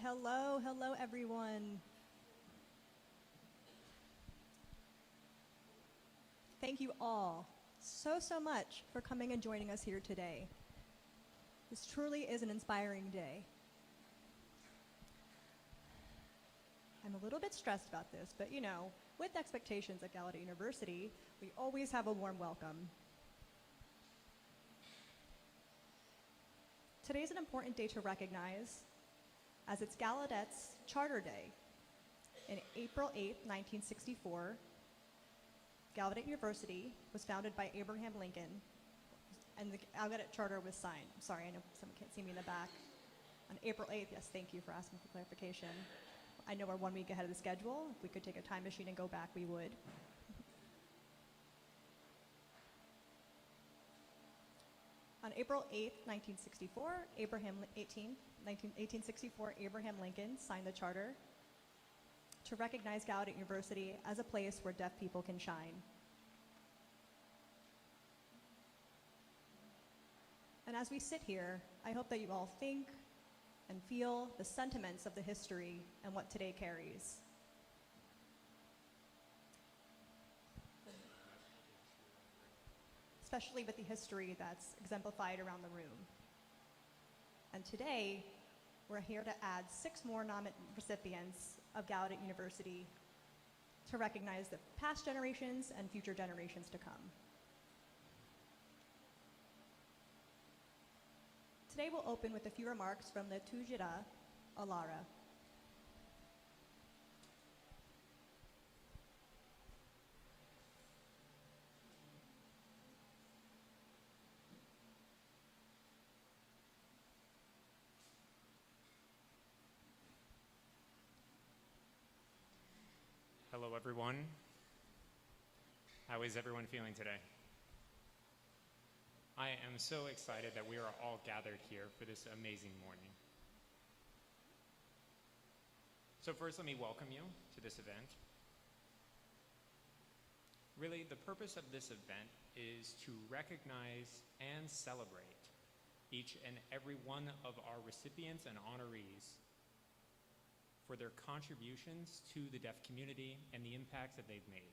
Hello, hello everyone. Thank you all so much for coming and joining us here today. This truly is an inspiring day. I'm a little bit stressed about this, but you know, with expectations at Gallaudet University, we always have a warm welcome. Today's an important day to recognize, as it's Gallaudet's Charter Day. In April 8, 1964, Gallaudet University was founded by Abraham Lincoln, and the Gallaudet Charter was signed. I'm sorry, I know someone can't see me in the back. On April 8th, yes, thank you for asking for clarification. I know we're 1 week ahead of the schedule. If we could take a time machine and go back, we would. On April 8th, 1864, Abraham Lincoln signed the charter to recognize Gallaudet University as a place where deaf people can shine. And as we sit here, I hope that you all think and feel the sentiments of the history and what today carries. Especially with the history that's exemplified around the room. And today, we're here to add 6 more recipients of Gallaudet University to recognize the past generations and future generations to come. Today we'll open with a few remarks from the Tujira Alara. Hello, everyone. How is everyone feeling today? I am so excited that we are all gathered here for this amazing morning. So first, let me welcome you to this event. Really, the purpose of this event is to recognize and celebrate each and every one of our recipients and honorees for their contributions to the deaf community and the impact that they've made.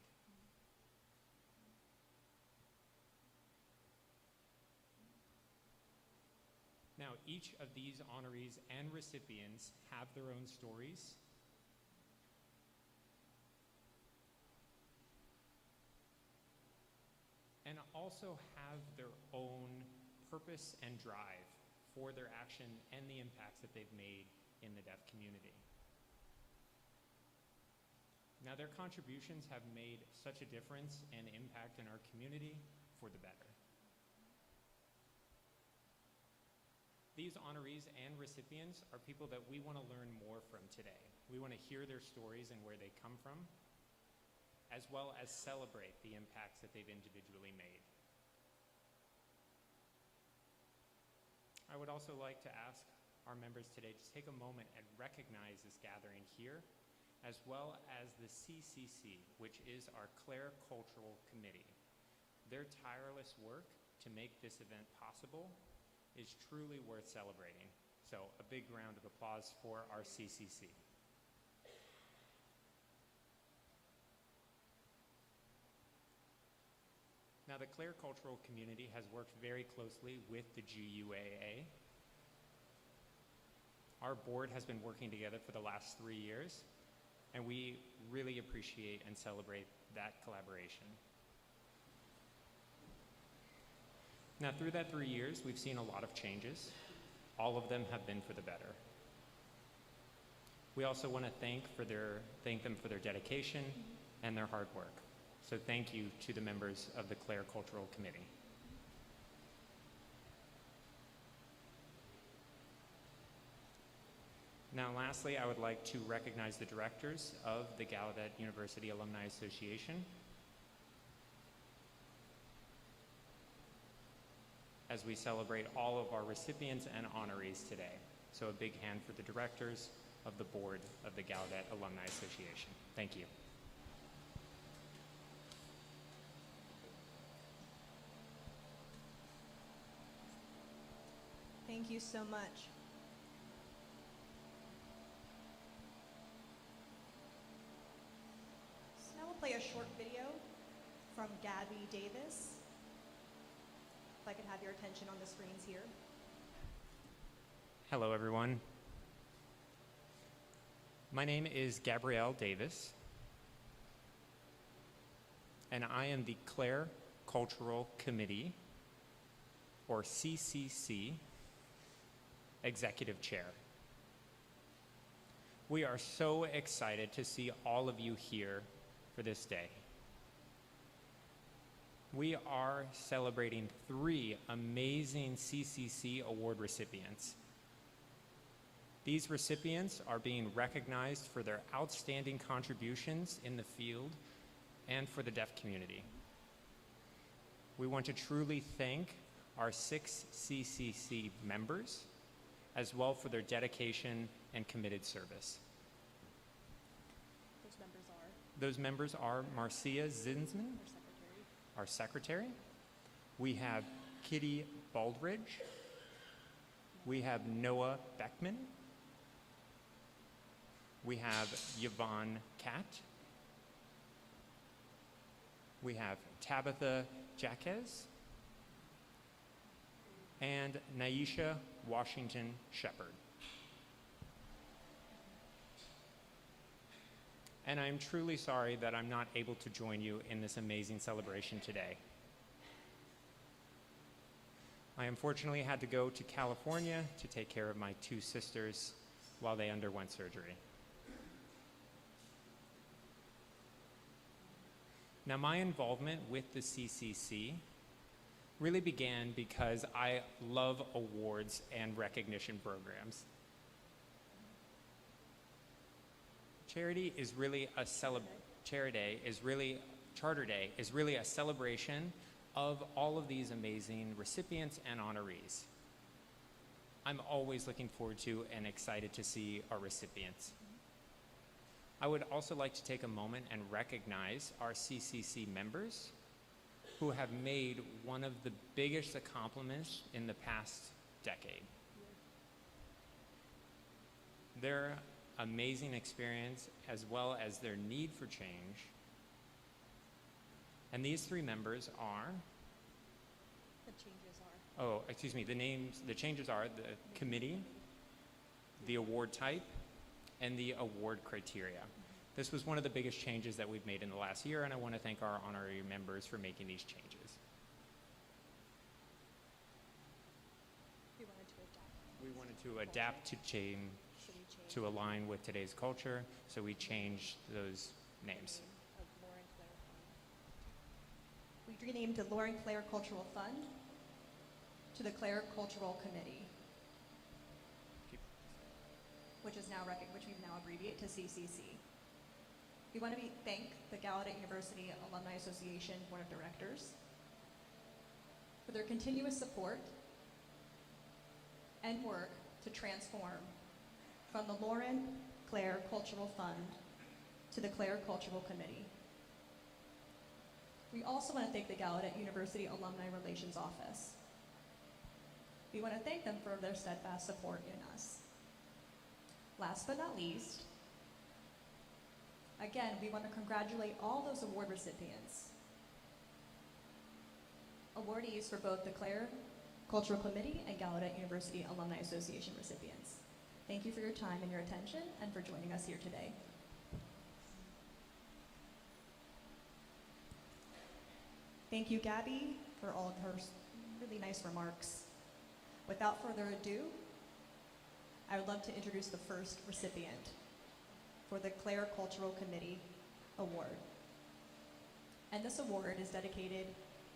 Now, each of these honorees and recipients have their own stories. And also have their own purpose and drive for their action and the impacts that they've made in the deaf community. Now, their contributions have made such a difference and impact in our community for the better. These honorees and recipients are people that we want to learn more from today. We want to hear their stories and where they come from, as well as celebrate the impacts that they've individually made. I would also like to ask our members today to take a moment and recognize this gathering here, as well as the CCC, which is our Clare Cultural Committee. Their tireless work to make this event possible is truly worth celebrating. So a big round of applause for our CCC. Now, the Clare Cultural Community has worked very closely with the GUAA. Our board has been working together for the last 3 years, and we really appreciate and celebrate that collaboration. Now, through that 3 years, we've seen a lot of changes. All of them have been for the better. We also want to thank them for their dedication and their hard work. So thank you to the members of the Clare Cultural Committee. Now, lastly, I would like to recognize the directors of the Gallaudet University Alumni Association, as we celebrate all of our recipients and honorees today. So a big hand for the directors of the board of the Gallaudet Alumni Association. Thank you. Thank you so much. from Gabby Davis. If I could have your attention on the screens here. Hello, everyone. My name is Gabrielle Davis, and I am the Clare Cultural Committee, or CCC, Executive Chair. We are so excited to see all of you here for this day. We are celebrating 3 amazing CCC award recipients. These recipients are being recognized for their outstanding contributions in the field and for the deaf community. We want to truly thank our 6 CCC members, as well for their dedication and committed service. Those members are Marcia Zinsman, our secretary. We have Kitty Baldridge. We have Noah Beckman. We have Yvonne Catt. We have Tabitha Jaquez and Naisha Washington Shepherd. And I'm truly sorry that I'm not able to join you in this amazing celebration today. I unfortunately had to go to California to take care of my 2 sisters while they underwent surgery. Now, my involvement with the CCC really began because I love awards and recognition programs. Charter Day is really a celebration of all of these amazing recipients and honorees. I'm always looking forward to and excited to see our recipients. I would also like to take a moment and recognize our CCC members who have made one of the biggest accomplishments in the past decade. Their amazing experience, as well as their need for change. And these 3 members are... The changes are the committee, the award type, and the award criteria. This was one of the biggest changes that we've made in the last year, and I want to thank our honorary members for making these changes. We wanted to adapt to change, to align with today's culture, so we changed those names. We renamed the Lauren Clare Cultural Fund to the Clare Cultural Committee, which we've now abbreviated to CCC. We want to thank the Gallaudet University Alumni Association Board of Directors for their continuous support and work to transform from the Lauren Clare Cultural Fund to the Clare Cultural Committee. We also want to thank the Gallaudet University Alumni Relations Office. We want to thank them for their steadfast support in us. Last but not least, again, we want to congratulate all those award recipients, awardees for both the Clare Cultural Committee and Gallaudet University Alumni Association recipients. Thank you for your time and your attention and for joining us here today. Thank you, Gabby, for all of her really nice remarks. Without further ado, I would love to introduce the first recipient for the Clare Cultural Committee Award. And this award is dedicated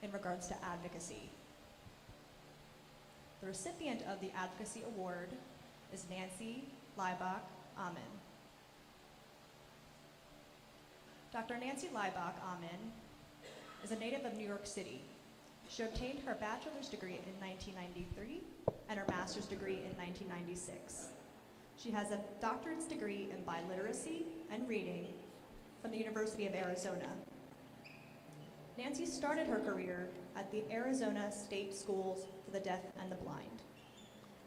in regards to advocacy. The recipient of the Advocacy Award is Nancy Leibach Amen. Dr. Nancy Leibach Amen is a native of New York City. She obtained her bachelor's degree in 1993 and her master's degree in 1996. She has a doctorate's degree in biliteracy and reading from the University of Arizona. Nancy started her career at the Arizona State Schools for the Deaf and the Blind.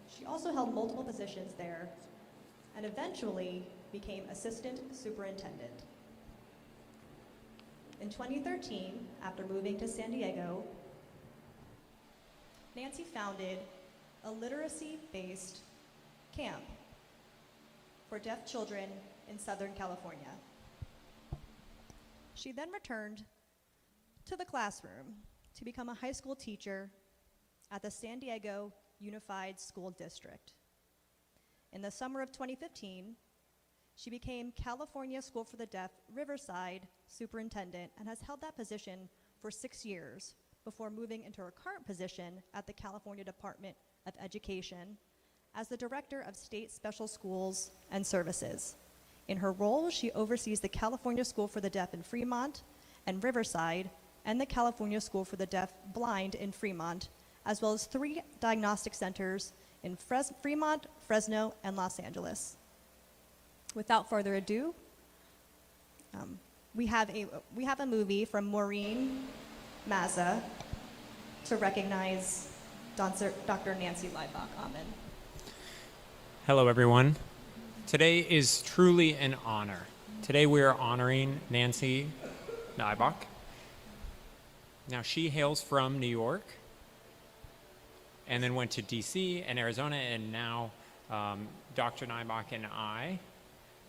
She also held multiple positions there and eventually became assistant superintendent. In 2013, after moving to San Diego, Nancy founded a literacy-based camp for deaf children in Southern California. She then returned to the classroom to become a high school teacher at the San Diego Unified School District. In the summer of 2015, she became California School for the Deaf Riverside Superintendent and has held that position for 6 years before moving into her current position at the California Department of Education as the Director of State Special Schools and Services. In her role, she oversees the California School for the Deaf in Fremont and Riverside and the California School for the Deaf Blind in Fremont, as well as 3 diagnostic centers in Fremont, Fresno, and Los Angeles. Without further ado, we have a movie from Maureen Mazza to recognize Dr. Nancy Leibach. Amen. Hello, everyone. Today is truly an honor. Today we are honoring Nancy Leibach. Now, she hails from New York and then went to DC and Arizona, and now Dr. Leibach and I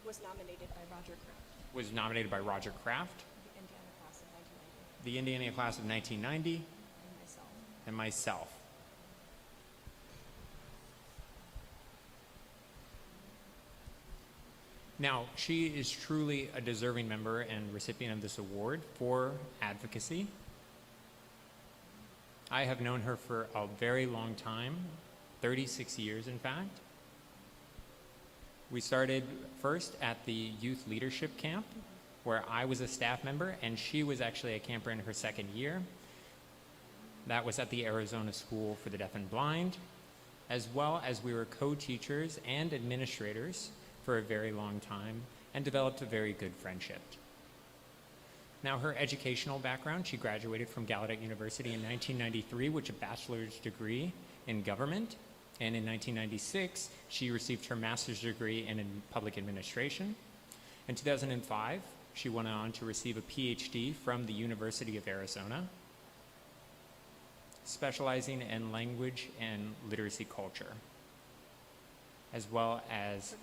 Was nominated by Roger Kraft, was nominated by Roger Kraft, the Indiana class of 1990, the Indiana class of 1990, and myself. and myself. Now, she is truly a deserving member and recipient of this award for advocacy. I have known her for a very long time, 36 years in fact. We started first at the youth leadership camp, where I was a staff member and she was actually a camper in her second year. That was at the Arizona School for the Deaf and Blind, as well as we were co-teachers and administrators for a very long time and developed a very good friendship. Now, her educational background, she graduated from Gallaudet University in 1993 with a bachelor's degree in government. And in 1996, she received her master's degree in public administration. In 2005, she went on to receive a PhD from the University of Arizona, specializing in language and literacy culture, as well as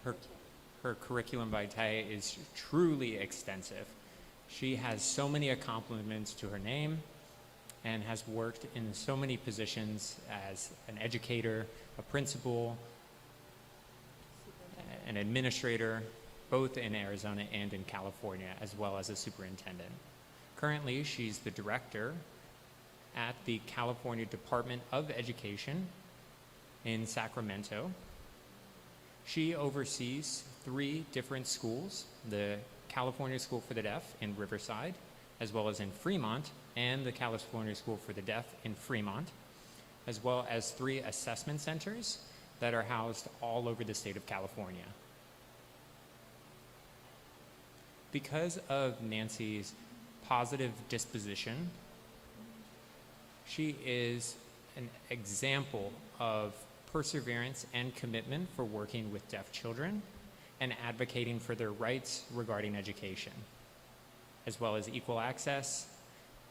her curriculum vitae is truly extensive. She has so many accomplishments to her name and has worked in so many positions as an educator, a principal, an administrator, both in Arizona and in California, as well as a superintendent. Currently, she's the director at the California Department of Education in Sacramento. She oversees 3 different schools, the California School for the Deaf in Riverside, as well as in Fremont, and the California School for the Deaf in Fremont, as well as 3 assessment centers that are housed all over the state of California. Because of Nancy's positive disposition, she is an example of perseverance and commitment for working with deaf children and advocating for their rights regarding education, as well as equal access,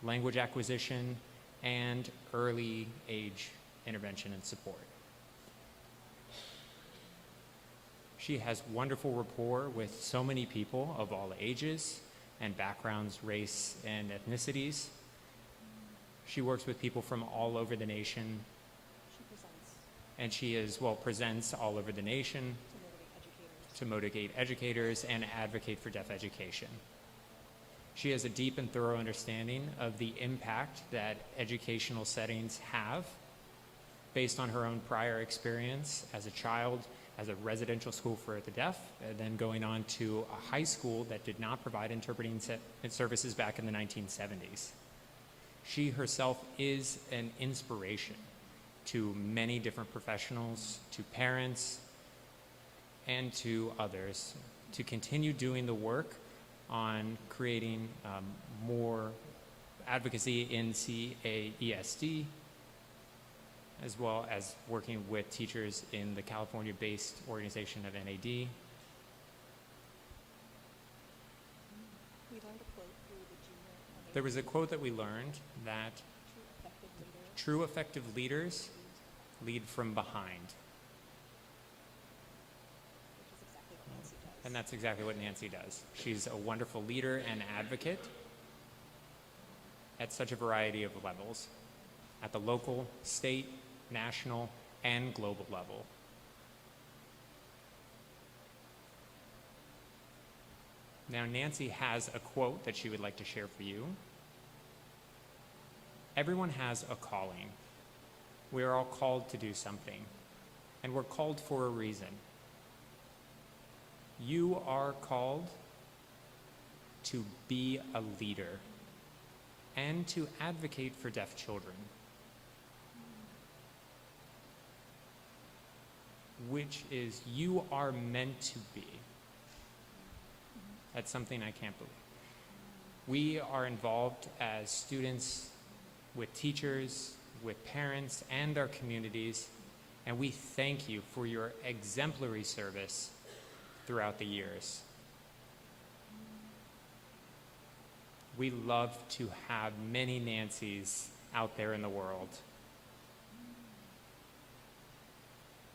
language acquisition, and early age intervention and support. She has wonderful rapport with so many people of all ages and backgrounds, race, and ethnicities. She works with people from all over the nation, and she presents all over the nation to motivate educators and advocate for deaf education. She has a deep and thorough understanding of the impact that educational settings have based on her own prior experience as a child, as a residential school for the deaf, and then going on to a high school that did not provide interpreting services back in the 1970s. She herself is an inspiration to many different professionals, to parents, and to others to continue doing the work on creating more advocacy in CAESD, as well as working with teachers in the California-based organization of NAD. We learned a quote through the Junior There was a quote that we learned that true effective leaders lead from behind. And that's exactly what Nancy does. She's a wonderful leader and advocate at such a variety of levels, at the local, state, national, and global level. Now, Nancy has a quote that she would like to share for you. Everyone has a calling. We are all called to do something, and we're called for a reason. You are called to be a leader and to advocate for deaf children, which is you are meant to be. That's something I can't believe. We are involved as students with teachers, with parents, and our communities, and we thank you for your exemplary service throughout the years. We love to have many Nancys out there in the world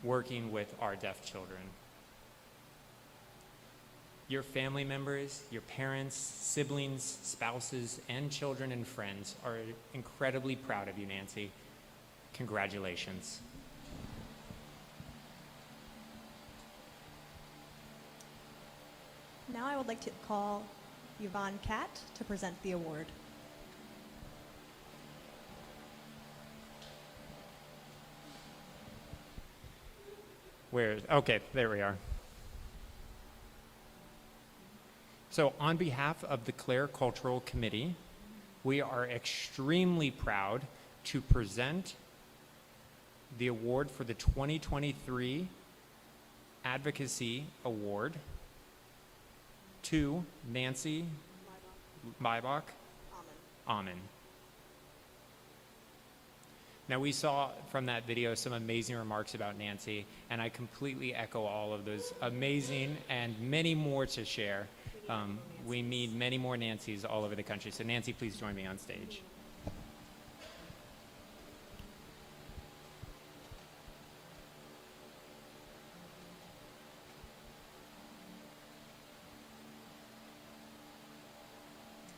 working with our deaf children. Your family members, your parents, siblings, spouses, and children and friends are incredibly proud of you, Nancy. Congratulations. Now I would like to call Yvonne Catt to present the award. Okay, there we are. So on behalf of the Clare Cultural Committee, we are extremely proud to present the award for the 2023 Advocacy Award to Nancy Maibach Amen. Now, we saw from that video some amazing remarks about Nancy, and I completely echo all of those amazing and many more to share. We need many more Nancys all over the country. So Nancy, please join me on stage.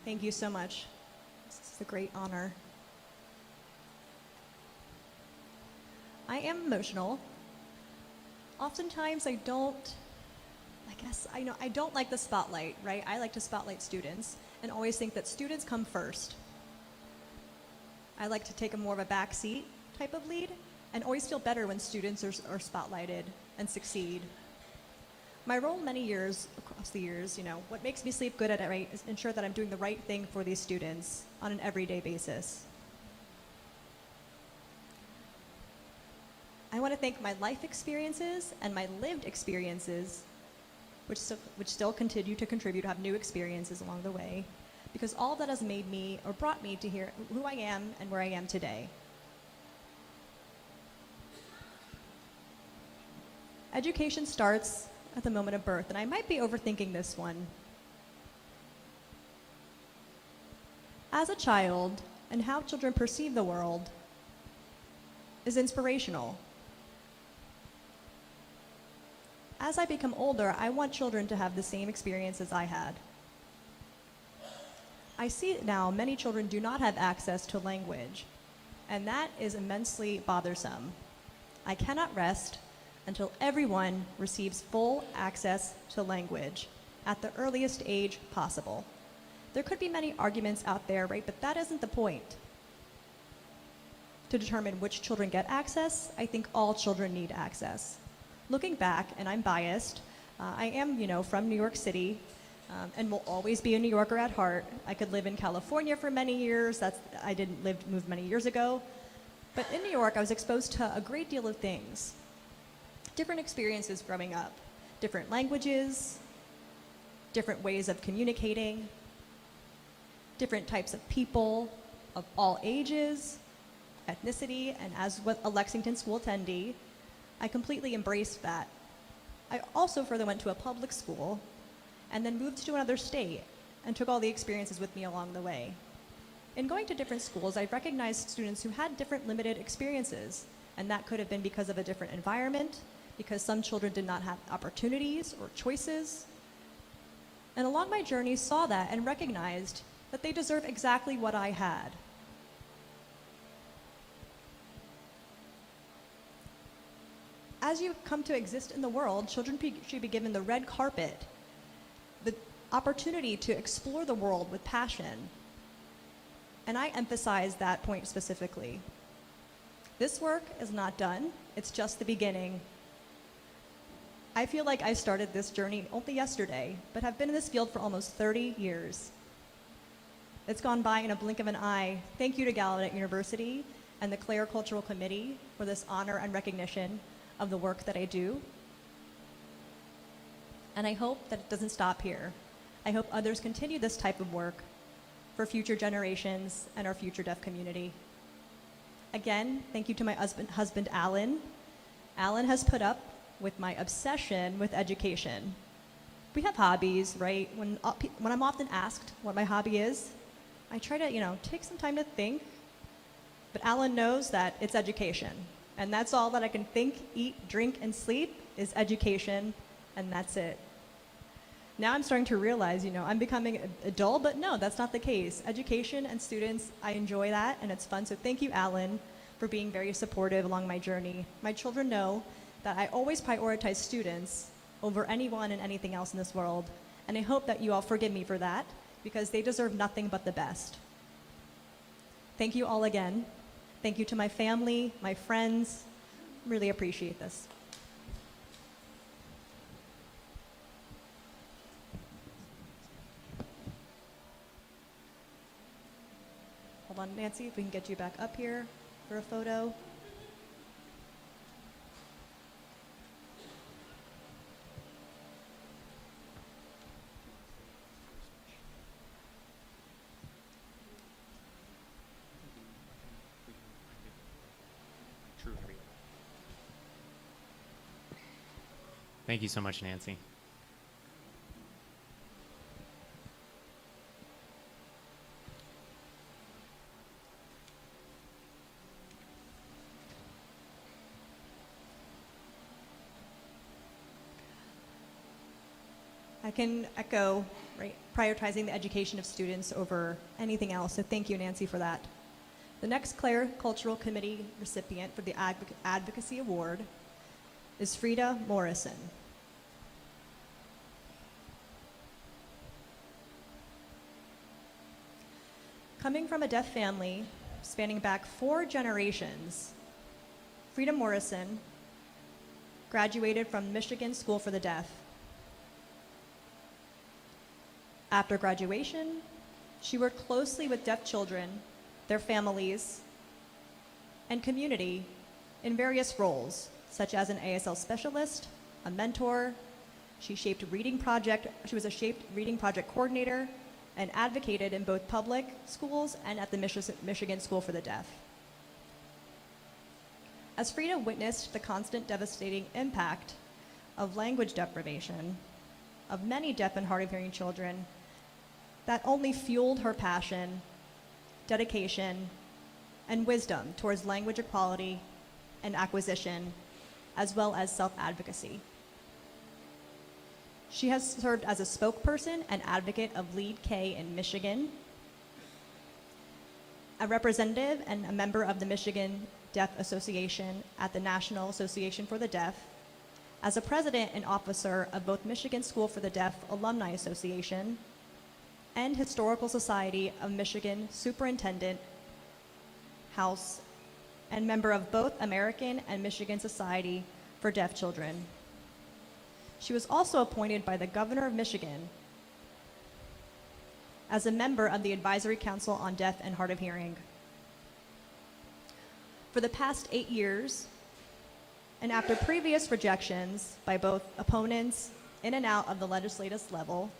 Thank you so much. This is a great honor. I am emotional. Oftentimes I don't like the spotlight, right? I like to spotlight students and always think that students come first. I like to take a more of a backseat type of lead and always feel better when students are spotlighted and succeed. My role many years, across the years, what makes me sleep good at night is ensure that I'm doing the right thing for these students on an everyday basis. I want to thank my life experiences and my lived experiences, which still continue to contribute to have new experiences along the way, because all that has made me or brought me to here who I am and where I am today. Education starts at the moment of birth, and I might be overthinking this one. As a child, and how children perceive the world is inspirational. As I become older, I want children to have the same experiences I had. I see it now, many children do not have access to language, and that is immensely bothersome. I cannot rest until everyone receives full access to language at the earliest age possible. There could be many arguments out there, right? But that isn't the point. To determine which children get access, I think all children need access. Looking back, and I'm biased, I am, from New York City, and will always be a New Yorker at heart. I could live in California for many years. I didn't move many years ago. But in New York, I was exposed to a great deal of things. Different experiences growing up, different languages, different ways of communicating, different types of people of all ages, ethnicity, and as a Lexington school attendee, I completely embraced that. I also further went to a public school and then moved to another state and took all the experiences with me along the way. In going to different schools, I recognized students who had different limited experiences, and that could have been because of a different environment, because some children did not have opportunities or choices. And along my journey, saw that and recognized that they deserve exactly what I had. As you come to exist in the world, children should be given the red carpet, the opportunity to explore the world with passion. And I emphasize that point specifically. This work is not done. It's just the beginning. I feel like I started this journey only yesterday, but have been in this field for almost 30 years. It's gone by in a blink of an eye. Thank you to Gallaudet University and the Clare Cultural Committee for this honor and recognition of the work that I do. And I hope that it doesn't stop here. I hope others continue this type of work for future generations and our future deaf community. Again, thank you to my husband Alan. Alan has put up with my obsession with education. We have hobbies, right? When I'm often asked what my hobby is, I try to, take some time to think. But Alan knows that it's education. And that's all that I can think, eat, drink, and sleep is education, and that's it. Now I'm starting to realize, I'm becoming a dull, but no, that's not the case. Education and students, I enjoy that, and it's fun. So thank you, Alan, for being very supportive along my journey. My children know that I always prioritize students over anyone and anything else in this world. And I hope that you all forgive me for that, because they deserve nothing but the best. Thank you all again. Thank you to my family, my friends. Really appreciate this. Hold on, Nancy, if we can get you back up here for a photo. Thank you so much, Nancy. I can echo, right, prioritizing the education of students over anything else, so thank you, Nancy, for that. The next Clare Cultural Committee recipient for the Advocacy Award is Frida Morrison. Coming from a deaf family spanning back 4 generations, Frida Morrison graduated from Michigan School for the Deaf. After graduation, she worked closely with deaf children, their families, and community in various roles, such as an ASL specialist, a mentor. She was a shaped reading project coordinator, and advocated in both public schools and at the Michigan School for the Deaf. As Frida witnessed the constant devastating impact of language deprivation of many deaf and hard of hearing children, that only fueled her passion, dedication, and wisdom towards language equality and acquisition, as well as self-advocacy. She has served as a spokesperson and advocate of Lead K in Michigan, a representative and a member of the Michigan Deaf Association at the National Association for the Deaf, as a president and officer of both Michigan School for the Deaf Alumni Association and Historical Society of Michigan Superintendent House, and member of both American and Michigan Society for Deaf Children. She was also appointed by the Governor of Michigan as a member of the Advisory Council on Deaf and Hard of Hearing. For the past 8 years, and after previous rejections by both opponents in and out of the legislative level,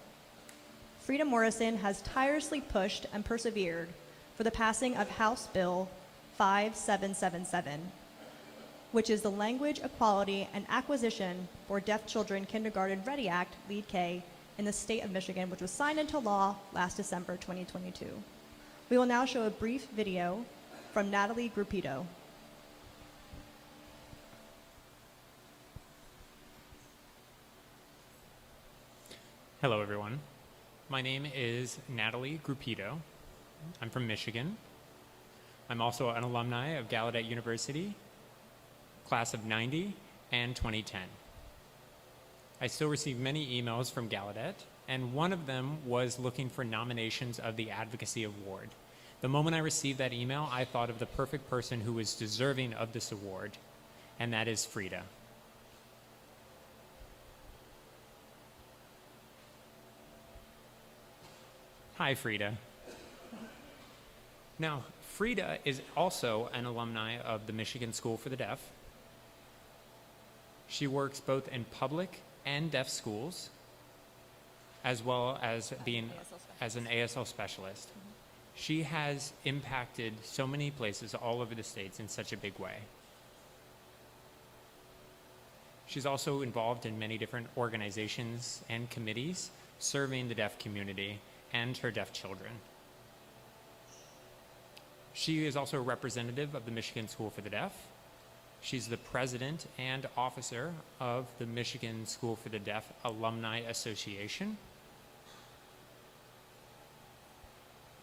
Frida Morrison has tirelessly pushed and persevered for the passing of House Bill 5777, which is the Language Equality and Acquisition for Deaf Children Kindergarten Ready Act, Lead K, in the state of Michigan, which was signed into law last December 2022. We will now show a brief video from Natalie Gruppito. Hello, everyone. My name is Natalie Gruppito. I'm from Michigan. I'm also an alumni of Gallaudet University, class of 90 and 2010. I still receive many emails from Gallaudet, and one of them was looking for nominations of the Advocacy Award. The moment I received that email, I thought of the perfect person who was deserving of this award, and that is Frida. Hi, Frida. Now, Frida is also an alumni of the Michigan School for the Deaf. She works both in public and deaf schools, as well as being as an ASL specialist. She has impacted so many places all over the states in such a big way. She's also involved in many different organizations and committees serving the deaf community and her deaf children. She is also a representative of the Michigan School for the Deaf. She's the president and officer of the Michigan School for the Deaf Alumni Association.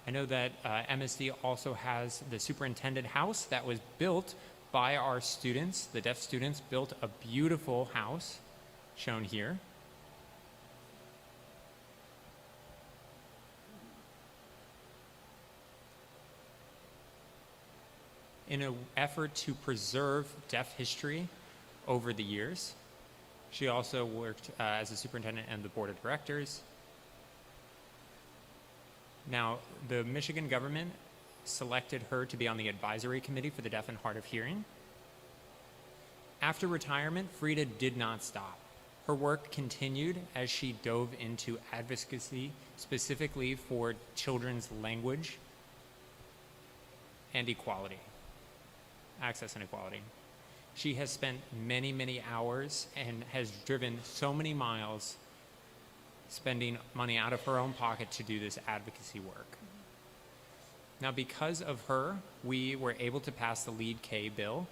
I know that MSD also has the superintendent house that was built by our students. The deaf students built a beautiful house shown here. In an effort to preserve deaf history over the years, she also worked as a superintendent and the board of directors. Now, the Michigan government selected her to be on the advisory committee for the deaf and hard of hearing. After retirement, Frida did not stop. Her work continued as she dove into advocacy, specifically for children's language and equality, access and equality. She has spent many, many hours and has driven so many miles spending money out of her own pocket to do this advocacy work. Now, because of her, we were able to pass the Lead K bill,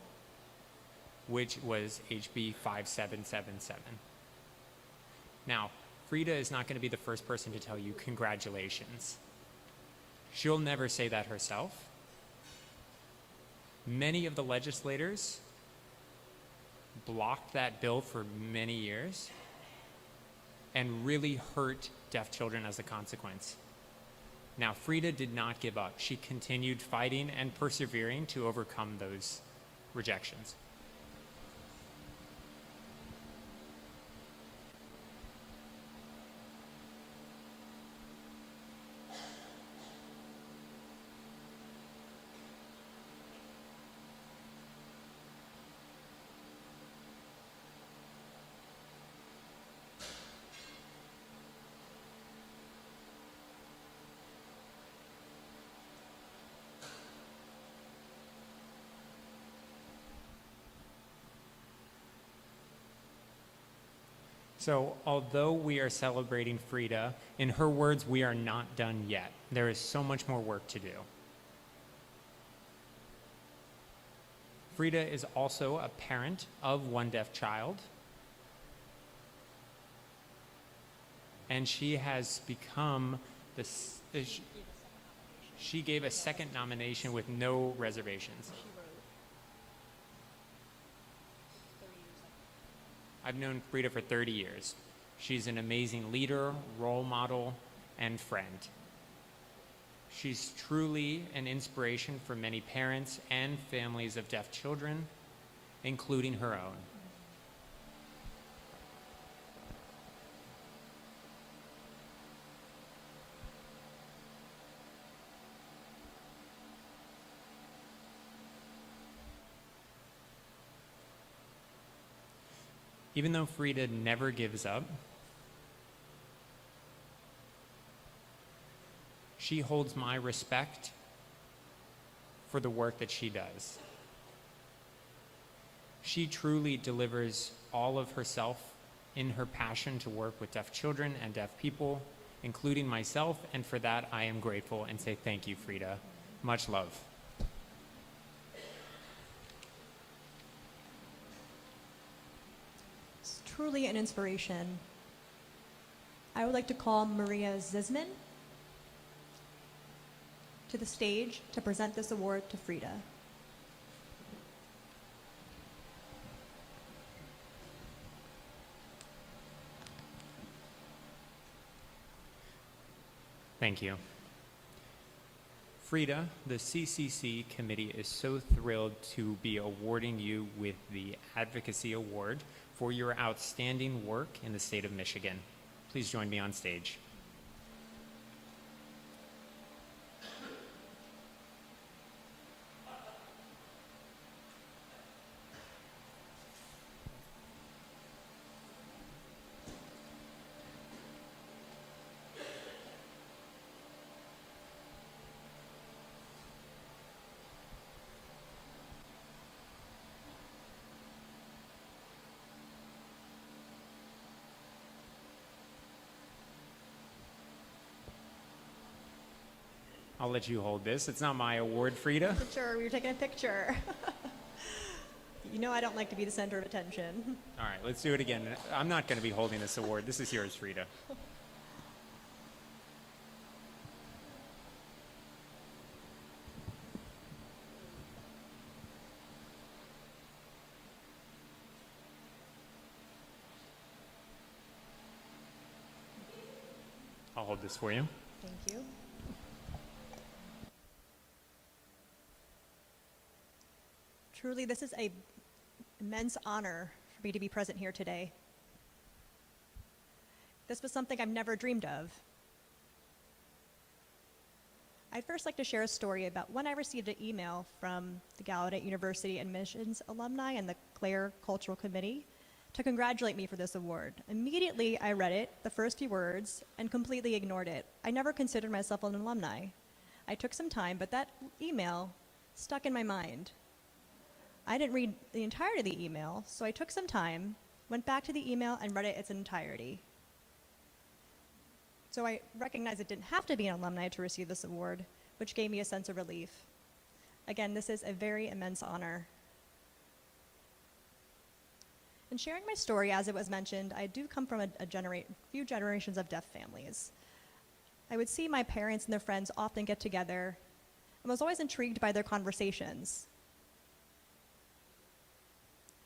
which was HB 5777. Now, Frida is not going to be the first person to tell you congratulations. She'll never say that herself. Many of the legislators blocked that bill for many years and really hurt deaf children as a consequence. Now, Frida did not give up. She continued fighting and persevering to overcome those rejections. So, although we are celebrating Frida, in her words, we are not done yet. There is so much more work to do. Frida is also a parent of one deaf child, and she has become this. She gave a second nomination with no reservations. I've known Frida for 30 years. She's an amazing leader, role model, and friend. She's truly an inspiration for many parents and families of deaf children, including her own. Even though Frida never gives up, she holds my respect for the work that she does. She truly delivers all of herself in her passion to work with deaf children and deaf people including myself, and for that I am grateful and say thank you, Frida. Much love. It's truly an inspiration. I would like to call Maria Zisman to the stage to present this award to Frida. Thank you. Frida, the CCC committee is so thrilled to be awarding you with the Advocacy Award for your outstanding work in the state of Michigan. Please join me on stage. I'll let you hold this. It's not my award, Frida. Sure, we were taking a picture. You know I don't like to be the center of attention. All right, let's do it again. I'm not going to be holding this award. This is yours, Frida. I'll hold this for you. Thank you. Truly, this is an immense honor for me to be present here today. This was something I've never dreamed of. I'd first like to share a story about when I received an email from the Gallaudet University admissions alumni and the Clare Cultural Committee to congratulate me for this award. Immediately, I read it, the first few words, and completely ignored it. I never considered myself an alumni. I took some time, but that email stuck in my mind. I didn't read the entirety of the email, so I took some time, went back to the email, and read it its entirety. So I recognized it didn't have to be an alumni to receive this award, which gave me a sense of relief. Again, this is a very immense honor. In sharing my story, as it was mentioned, I do come from a few generations of deaf families. I would see my parents and their friends often get together, and was always intrigued by their conversations.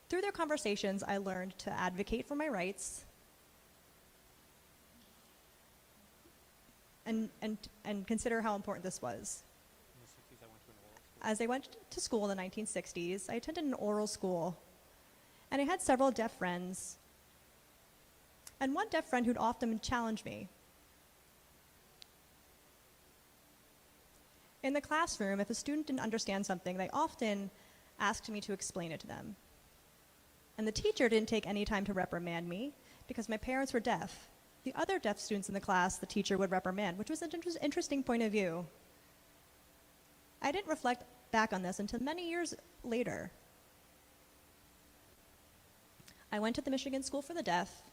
Through their conversations, I learned to advocate for my rights and consider how important this was. As I went to school in the 1960s, I attended an oral school, and I had several deaf friends, and one deaf friend who'd often challenge me. In the classroom, if a student didn't understand something, they often asked me to explain it to them. And the teacher didn't take any time to reprimand me because my parents were deaf. The other deaf students in the class, the teacher would reprimand, which was an interesting point of view. I didn't reflect back on this until many years later. I went to the Michigan School for the Deaf,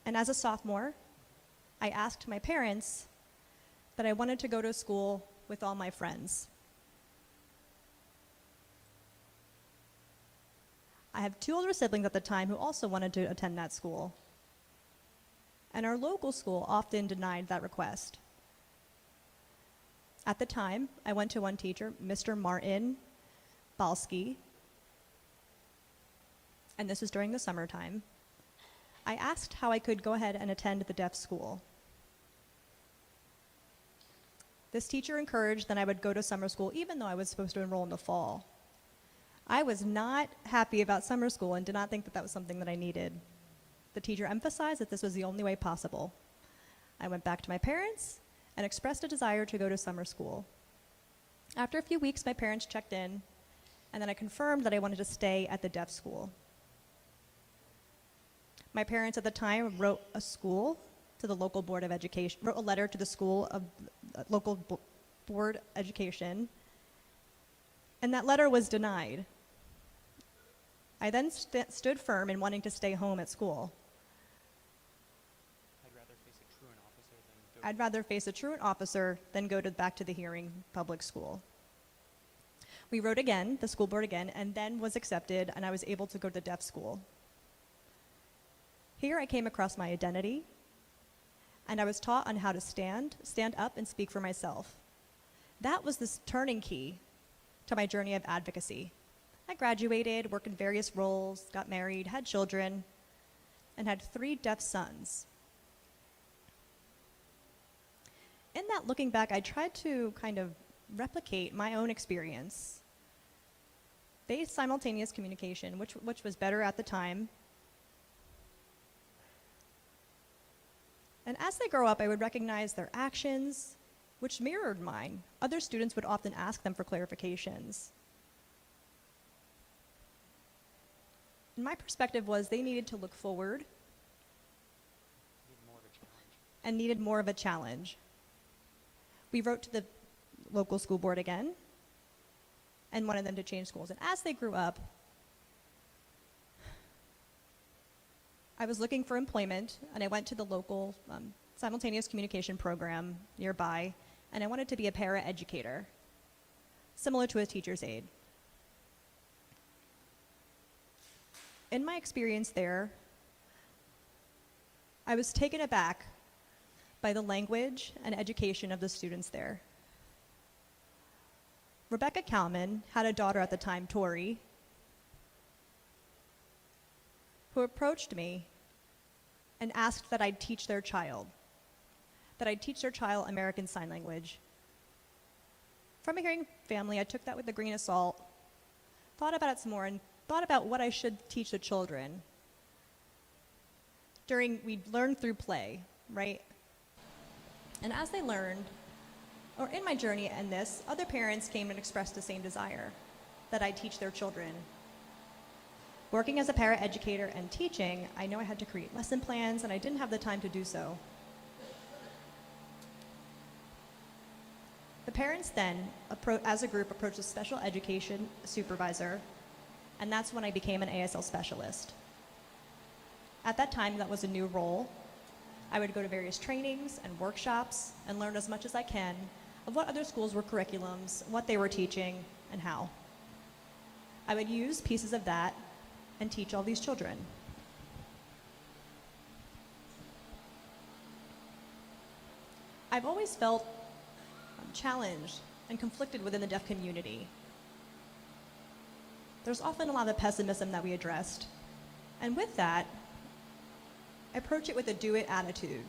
and as a sophomore, I asked my parents that I wanted to go to school with all my friends. I have two older siblings at the time who also wanted to attend that school. And our local school often denied that request. At the time, I went to one teacher, Mr. Martin Balski, and this was during the summertime. I asked how I could go ahead and attend the deaf school. This teacher encouraged that I would go to summer school even though I was supposed to enroll in the fall. I was not happy about summer school and did not think that that was something that I needed. The teacher emphasized that this was the only way possible. I went back to my parents and expressed a desire to go to summer school. After a few weeks, my parents checked in, and then I confirmed that I wanted to stay at the deaf school. My parents at the time wrote a local board of education, wrote a letter to the school of local board education, and that letter was denied. I then stood firm in wanting to stay home at school. I'd rather face a truant officer than go back to the hearing public school. We wrote again, the school board again, and then was accepted, and I was able to go to the deaf school. Here I came across my identity, and I was taught on how to stand up, and speak for myself. That was the turning key to my journey of advocacy. I graduated, worked in various roles, got married, had children, and had 3 deaf sons. In that, looking back, I tried to kind of replicate my own experience. Based simultaneous communication, which was better at the time. And as they grow up, I would recognize their actions, which mirrored mine. Other students would often ask them for clarifications. And my perspective was they needed to look forward and needed more of a challenge. We wrote to the local school board again and wanted them to change schools. And as they grew up, I was looking for employment, and I went to the local simultaneous communication program nearby, and I wanted to be a para-educator, similar to a teacher's aide. In my experience there, I was taken aback by the language and education of the students there. Rebecca Kalman had a daughter at the time, Tori, who approached me and asked that I'd teach their child American Sign Language. From a hearing family, I took that with a grain of salt, thought about it some more, and thought about what I should teach the children. We learned through play, right? And as they learned, or in my journey in this, other parents came and expressed the same desire, that I teach their children. Working as a para-educator and teaching, I know I had to create lesson plans, and I didn't have the time to do so. The parents then, as a group, approached a special education supervisor, and that's when I became an ASL specialist. At that time, that was a new role. I would go to various trainings and workshops and learn as much as I can of what other schools were curriculums, what they were teaching, and how. I would use pieces of that and teach all these children. I've always felt challenged and conflicted within the deaf community. There's often a lot of pessimism that we addressed. And with that, I approach it with a do-it attitude.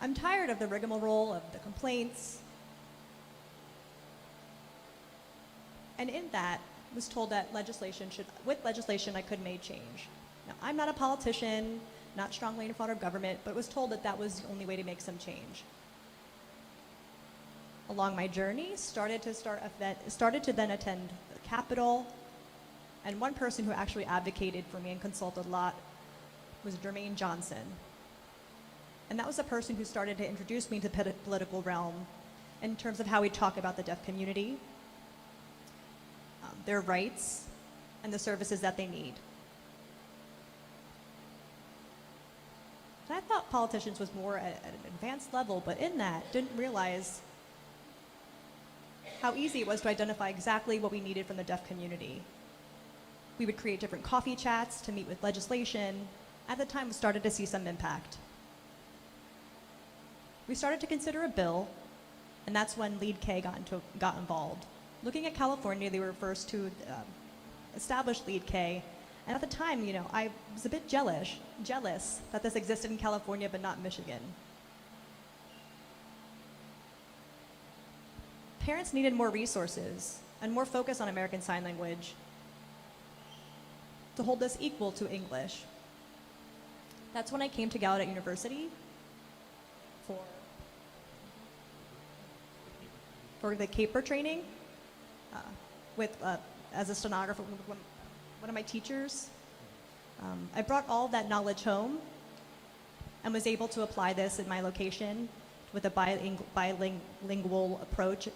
I'm tired of the rigmarole of the complaints. And in that, was told that with legislation I could make change. Now, I'm not a politician, not strongly in front of government, but was told that that was the only way to make some change. Along my journey, started to then attend the Capitol, and one person who actually advocated for me and consulted a lot was Jermaine Johnson. And that was a person who started to introduce me to the political realm in terms of how we talk about the deaf community, their rights, and the services that they need. And I thought politicians was more at an advanced level, but in that, didn't realize how easy it was to identify exactly what we needed from the deaf community. We would create different coffee chats to meet with legislation. At the time, we started to see some impact. We started to consider a bill, and that's when Lead K got involved. Looking at California, they were first to establish Lead K, and at the time, I was a bit jealous that this existed in California but not Michigan. Parents needed more resources and more focus on American Sign Language to hold us equal to English. That's when I came to Gallaudet University for the CAPER training as a stenographer, one of my teachers. I brought all that knowledge home and was able to apply this in my location with a bilingual approach.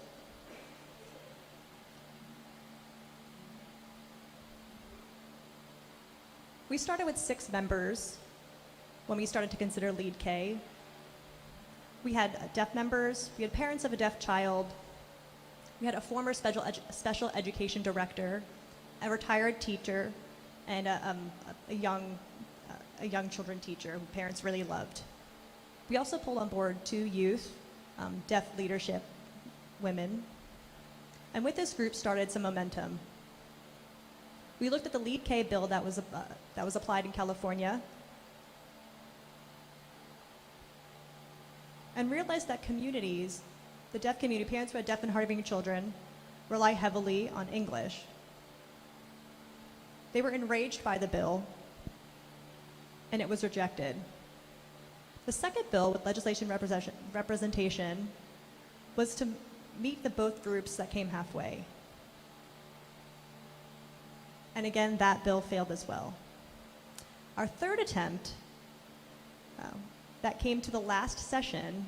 We started with 6 members when we started to consider Lead K, We had deaf members, we had parents of a deaf child, we had a former special education director, a retired teacher, and a young children teacher who parents really loved. We also pulled on board 2 youth, deaf leadership women, and with this group started some momentum. We looked at the LEAD K bill that was applied in California and realized that communities, the deaf community, parents who had deaf and hard of hearing children, rely heavily on English. They were enraged by the bill, and it was rejected. The second bill with legislation representation was to meet the both groups that came halfway. And again, that bill failed as well. Our third attempt that came to the last session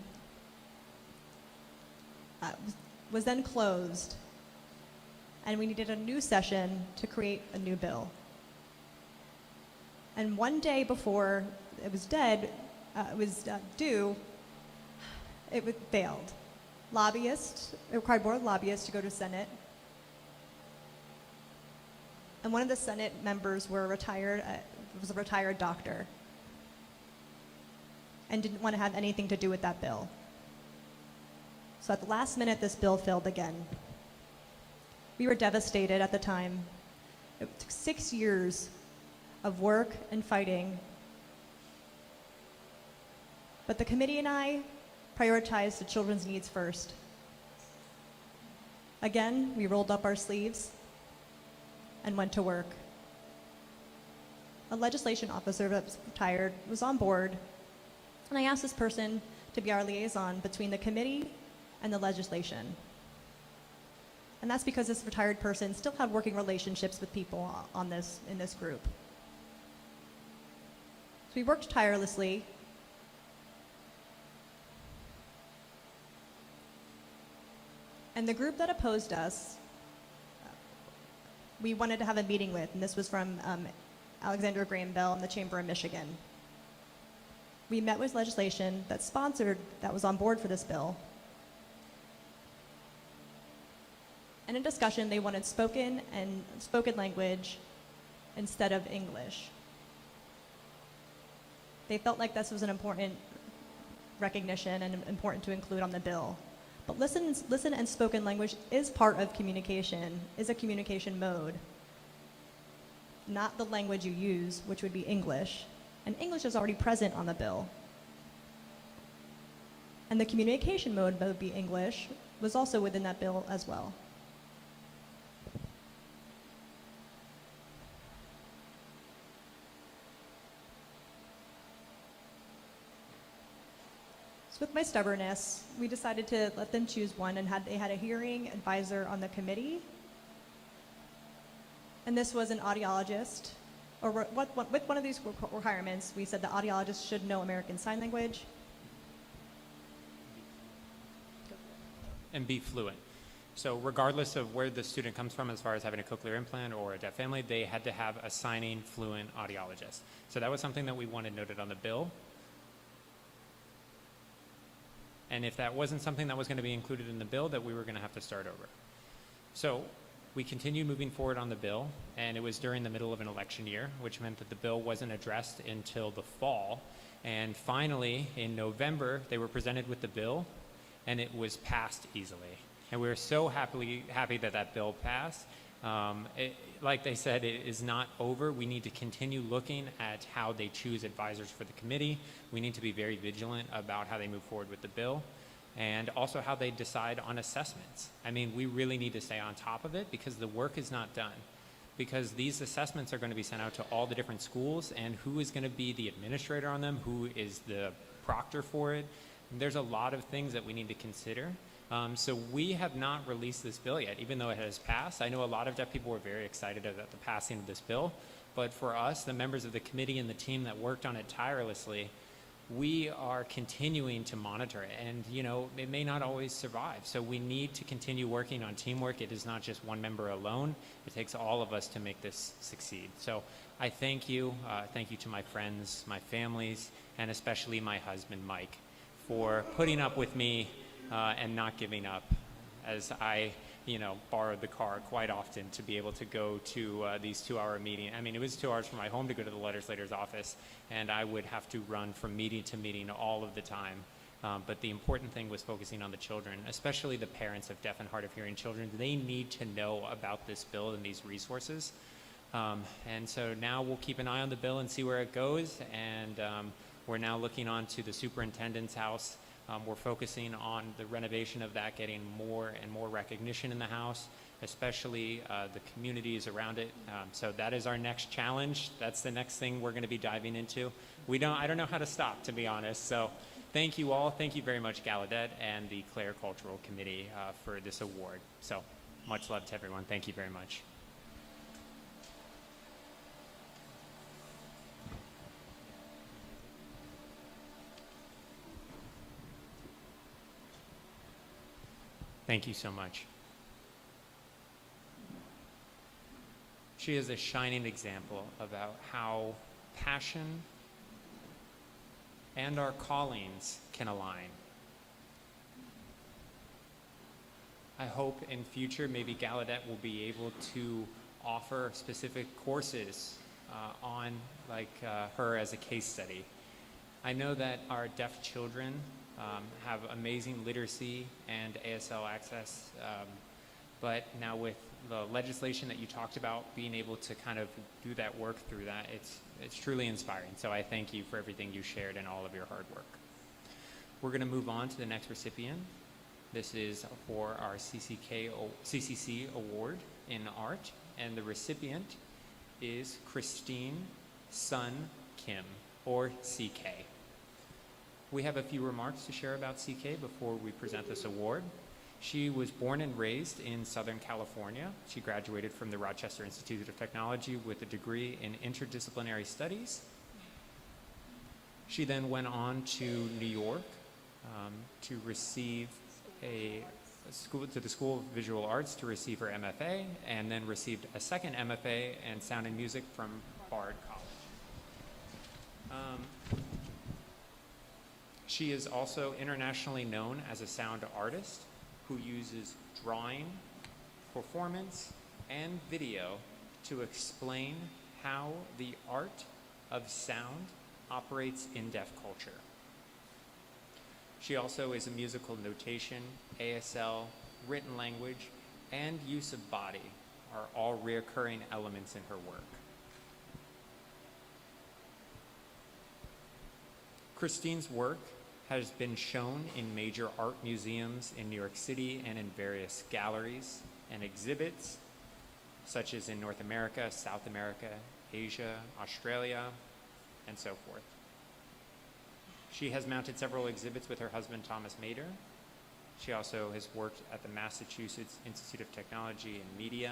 was then closed, and we needed a new session to create a new bill. And one day before it was due, it failed. It required more lobbyists to go to Senate. And one of the Senate members was a retired doctor and didn't want to have anything to do with that bill. So at the last minute, this bill failed again. We were devastated at the time. It took 6 years of work and fighting. But the committee and I prioritized the children's needs first. Again, we rolled up our sleeves and went to work. A legislation officer that was retired was on board, and I asked this person to be our liaison between the committee and the legislation. And that's because this retired person still had working relationships with people in this group. So we worked tirelessly. And the group that opposed us, we wanted to have a meeting with, and this was from Alexandra Graham Bell in the Chamber of Michigan. We met with legislation that was on board for this bill. And in discussion, they wanted spoken language instead of English. They felt like this was an important recognition and important to include on the bill. But listen and spoken language is part of communication, is a communication mode, not the language you use, which would be English. And English is already present on the bill. And the communication mode would be English, was also within that bill as well. So with my stubbornness, we decided to let them choose one, and they had a hearing advisor on the committee. And this was an audiologist, or with one of these requirements, we said the audiologist should know American Sign Language. And be fluent. So regardless of where the student comes from as far as having a cochlear implant or a deaf family, they had to have a signing fluent audiologist. So that was something that we wanted noted on the bill. And if that wasn't something that was going to be included in the bill, that we were going to have to start over. So we continued moving forward on the bill, and it was during the middle of an election year, which meant that the bill wasn't addressed until the fall. And finally, in November, they were presented with the bill, and it was passed easily. And we were so happy that that bill passed. Like they said, it is not over. We need to continue looking at how they choose advisors for the committee. We need to be very vigilant about how they move forward with the bill, and also how they decide on assessments. I mean, we really need to stay on top of it, because the work is not done. Because these assessments are going to be sent out to all the different schools, and who is going to be the administrator on them, who is the proctor for it. And there's a lot of things that we need to consider. So we have not released this bill yet, even though it has passed. I know a lot of deaf people were very excited about the passing of this bill, but for us, the members of the committee and the team that worked on it tirelessly, we are continuing to monitor it, and it may not always survive. So we need to continue working on teamwork. It is not just one member alone. It takes all of us to make this succeed. So I thank you to my friends, my families, and especially my husband, Mike, for putting up with me and not giving up, as I, borrowed the car quite often to be able to go to these 2-hour meetings. I mean, it was 2 hours from my home to go to the legislator's office, and I would have to run from meeting to meeting all of the time. But the important thing was focusing on the children, especially the parents of deaf and hard of hearing children. They need to know about this bill and these resources. And so now we'll keep an eye on the bill and see where it goes. And we're now looking on to the superintendent's house. We're focusing on the renovation of that, getting more and more recognition in the house, especially the communities around it. So that is our next challenge. That's the next thing we're going to be diving into. I don't know how to stop, to be honest. So thank you all. Thank you very much, Gallaudet and the Clare Cultural Committee for this award. So much love to everyone. Thank you very much. Thank you so much. She is a shining example about how passion and our callings can align. I hope in future maybe Gallaudet will be able to offer specific courses on her as a case study. I know that our deaf children have amazing literacy and ASL access, but now with the legislation that you talked about, being able to kind of do that work through that, it's truly inspiring. So I thank you for everything you shared and all of your hard work. We're going to move on to the next recipient. This is for our CCC Award in Art, and the recipient is Christine Sun Kim, or CK. We have a few remarks to share about CK before we present this award. She was born and raised in Southern California. She graduated from the Rochester Institute of Technology with a degree in interdisciplinary studies. She then went on to New York to receive to the School of Visual Arts to receive her MFA, and then received a second MFA in Sound and Music from Bard College. She is also internationally known as a sound artist who uses drawing, performance, and video to explain how the art of sound operates in deaf culture. She also is a musical notation, ASL, written language, and use of body are all recurring elements in her work. Christine's work has been shown in major art museums in New York City and in various galleries and exhibits, such as in North America, South America, Asia, Australia, and so forth. She has mounted several exhibits with her husband, Thomas Mader. She also has worked at the Massachusetts Institute of Technology and Media.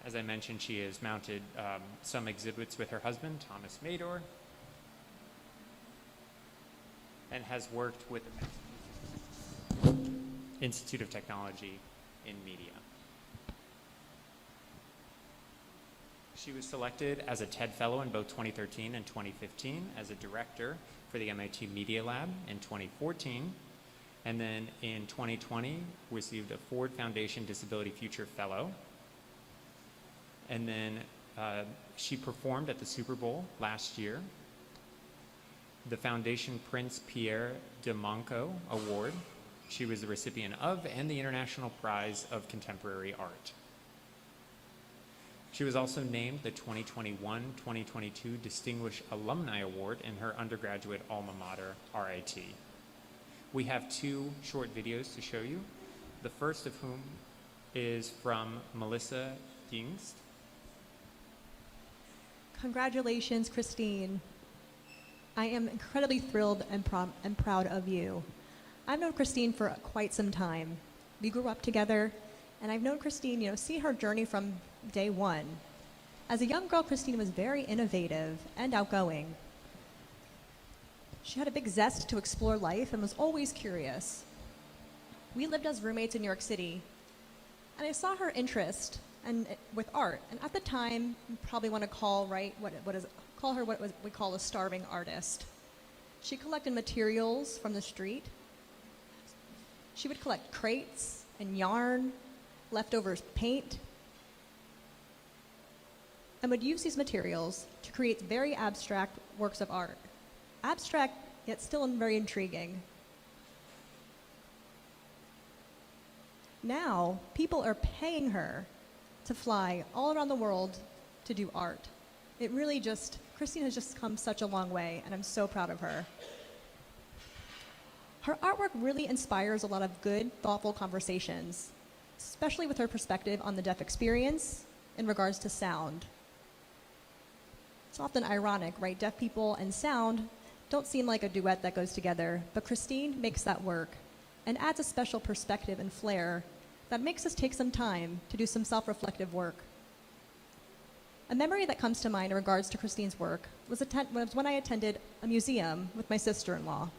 As I mentioned, she has mounted some exhibits with her husband, Thomas Mader, and has worked with the Institute of Technology in Media. She was selected as a TED Fellow in both 2013 and 2015 as a director for the MIT Media Lab in 2014, and then in 2020 received a Ford Foundation Disability Future Fellow. And then she performed at the Super Bowl last year, the Foundation Prince Pierre de Monco Award. She was the recipient of, and the International Prize of Contemporary Art. She was also named the 2021-2022 Distinguished Alumni Award in her undergraduate alma mater, RIT. We have two short videos to show you, the first of whom is from Melissa Dingst. Congratulations, Christine. I am incredibly thrilled and proud of you. I've known Christine for quite some time. We grew up together, and I've known Christine, see her journey from day one. As a young girl, Christine was very innovative and outgoing. She had a big zest to explore life and was always curious. We lived as roommates in New York City, and I saw her interest and with art. And at the time, you probably want to call, call her what we call a starving artist. She collected materials from the street. She would collect crates and yarn, leftovers paint, and would use these materials to create very abstract works of art. Abstract, yet still very intriguing. Now, people are paying her to fly all around the world to do art. It really Christine has just come such a long way, and I'm so proud of her. Her artwork really inspires a lot of good, thoughtful conversations, especially with her perspective on the deaf experience in regards to sound. It's often ironic, right? Deaf people and sound don't seem like a duet that goes together, but Christine makes that work and adds a special perspective and flair that makes us take some time to do some self-reflective work. A memory that comes to mind in regards to Christine's work was when I attended a museum with my sister-in-law.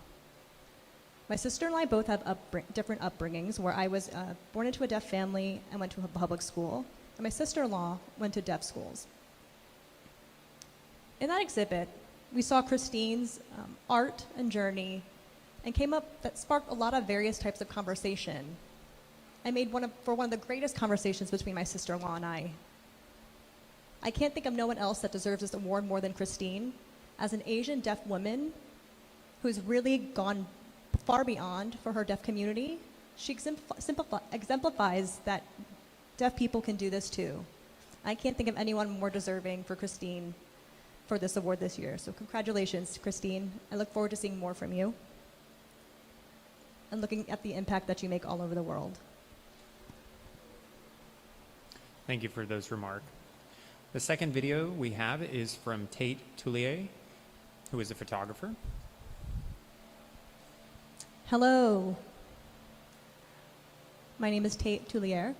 My sister-in-law and I both have different upbringings, where I was born into a deaf family and went to a public school, and my sister-in-law went to deaf schools. In that exhibit, we saw Christine's art and journey, and that sparked a lot of various types of conversation. I made one of the greatest conversations between my sister-in-law and I. I can't think of no one else that deserves this award more than Christine. As an Asian deaf woman who's really gone far beyond for her deaf community, she exemplifies that deaf people can do this too. I can't think of anyone more deserving for Christine for this award this year. So congratulations, Christine. I look forward to seeing more from you and looking at the impact that you make all over the world. Thank you for those remarks. The second video we have is from Tate Tullier, who is a photographer. Hello. My name is Tate Tullier.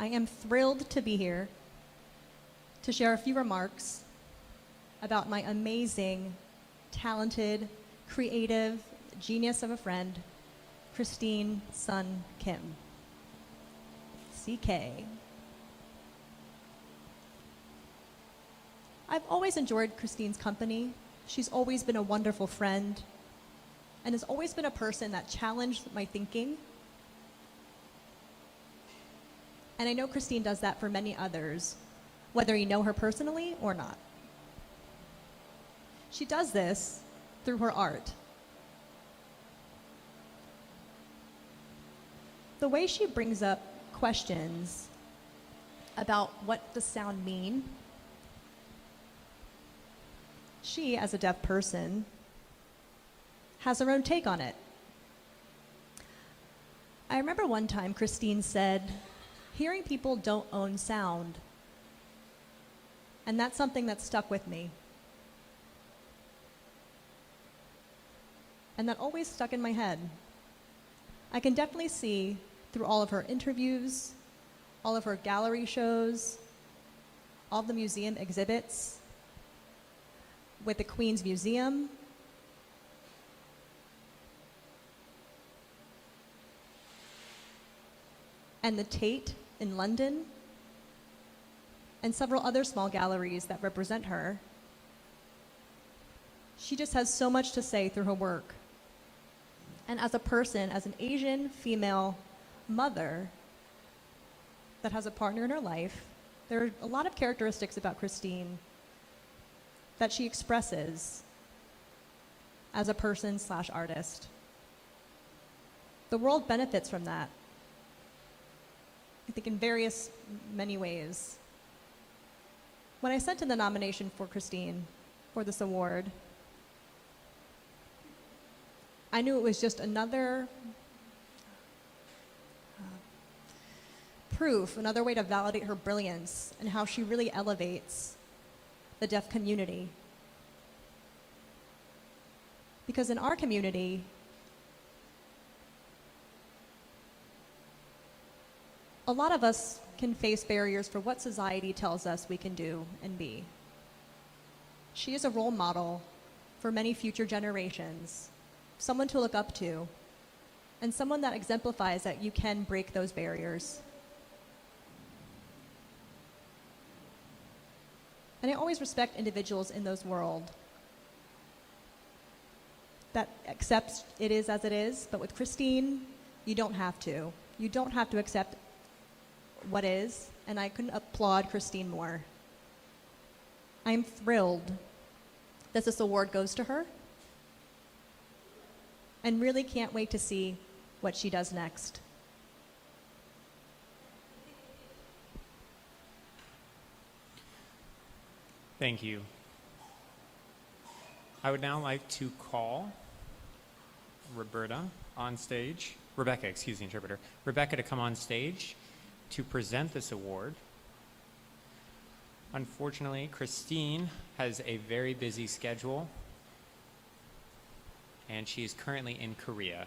I am thrilled to be here to share a few remarks about my amazing, talented, creative, genius of a friend, Christine Sun Kim, CK. I've always enjoyed Christine's company. She's always been a wonderful friend and has always been a person that challenged my thinking. And I know Christine does that for many others, whether you know her personally or not. She does this through her art. The way she brings up questions about what does sound mean, she, as a deaf person, has her own take on it. I remember one time Christine said, hearing people don't own sound. And that's something that stuck with me. And that always stuck in my head. I can definitely see through all of her interviews, all of her gallery shows, all of the museum exhibits, with the Queen's Museum, and the Tate in London, and several other small galleries that represent her. She just has so much to say through her work. And as a person, as an Asian female mother that has a partner in her life, there are a lot of characteristics about Christine that she expresses as a person/artist. The world benefits from that, I think, in many ways. When I sent in the nomination for Christine for this award, I knew it was just another proof, another way to validate her brilliance and how she really elevates the deaf community. Because in our community, a lot of us can face barriers for what society tells us we can do and be. She is a role model for many future generations, someone to look up to, and someone that exemplifies that you can break those barriers. And I always respect individuals in those world that accepts it is as it is, but with Christine, you don't have to. You don't have to accept what is, and I couldn't applaud Christine more. I'm thrilled that this award goes to her, and really can't wait to see what she does next. Thank you. I would now like to call Rebecca, interpreter. Rebecca to come on stage to present this award. Unfortunately, Christine has a very busy schedule, and she is currently in Korea.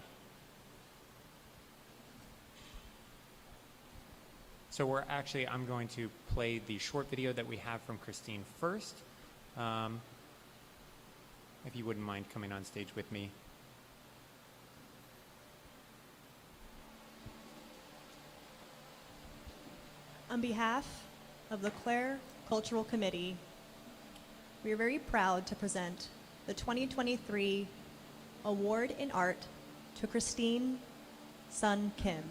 So I'm going to play the short video that we have from Christine first. If you wouldn't mind coming on stage with me. On behalf of the Clare Cultural Committee, we are very proud to present the 2023 Award in Art to Christine Sun Kim.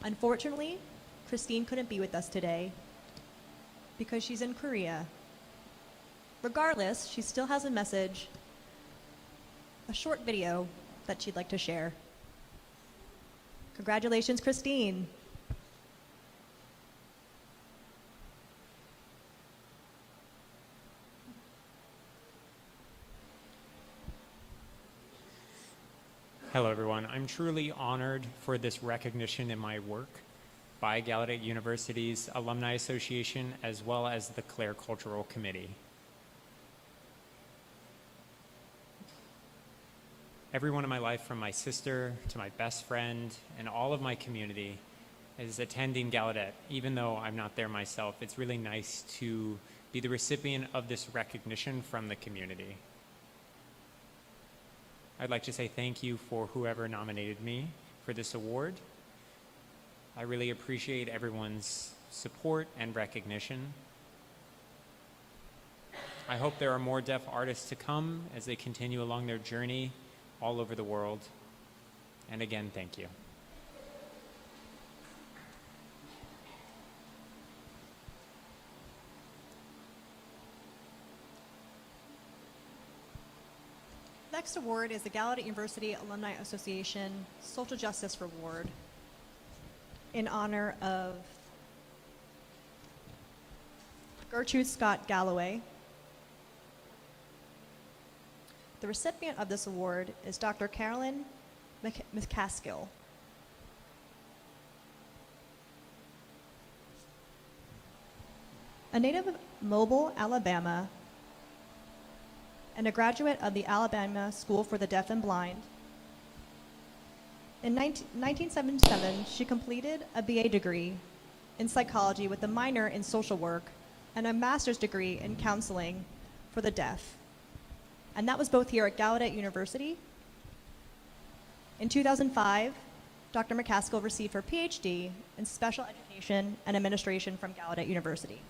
Unfortunately, Christine couldn't be with us today because she's in Korea. Regardless, she still has a message, a short video that she'd like to share. Congratulations, Christine. Hello, everyone. I'm truly honored for this recognition in my work by Gallaudet University's Alumni Association, as well as the Clare Cultural Committee. Everyone in my life, from my sister to my best friend and all of my community, is attending Gallaudet. Even though I'm not there myself, it's really nice to be the recipient of this recognition from the community. I'd like to say thank you for whoever nominated me for this award. I really appreciate everyone's support and recognition. I hope there are more deaf artists to come as they continue along their journey all over the world. And again, thank you. Next award is the Gallaudet University Alumni Association Social Justice Award in honor of Gertrude Scott Galloway. The recipient of this award is Dr. Carolyn McCaskill. A native of Mobile, Alabama, and a graduate of the Alabama School for the Deaf and Blind. In 1977, she completed a BA degree in psychology with a minor in social work and a master's degree in counseling for the deaf. And that was both here at Gallaudet University. In 2005, Dr. McCaskill received her PhD in special education and administration from Gallaudet University.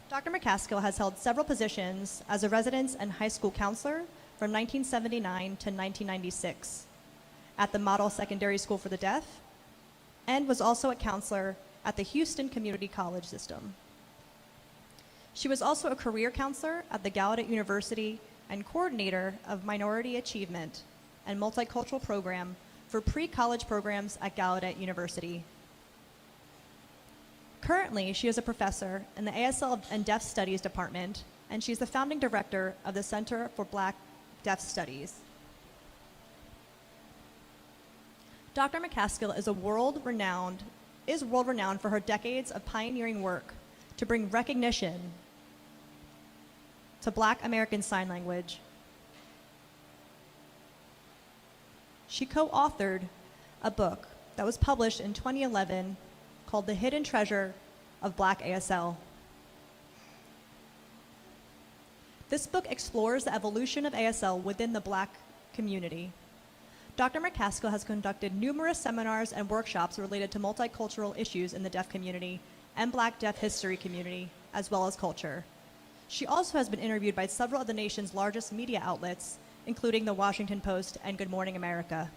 Dr. McCaskill has held several positions as a residence and high school counselor from 1979 to 1996 at the Model Secondary School for the Deaf, and was also a counselor at the Houston Community College System. She was also a career counselor at the Gallaudet University and coordinator of minority achievement and multicultural program for pre-college programs at Gallaudet University. Currently, she is a professor in the ASL and Deaf Studies Department, and she's the founding director of the Center for Black Deaf Studies. Dr. McCaskill is world-renowned for her decades of pioneering work to bring recognition to Black American Sign Language. She co-authored a book that was published in 2011 called The Hidden Treasure of Black ASL. This book explores the evolution of ASL within the Black community. Dr. McCaskill has conducted numerous seminars and workshops related to multicultural issues in the deaf community and Black deaf history community, as well as culture. She also has been interviewed by several of the nation's largest media outlets, including the Washington Post and Good Morning America.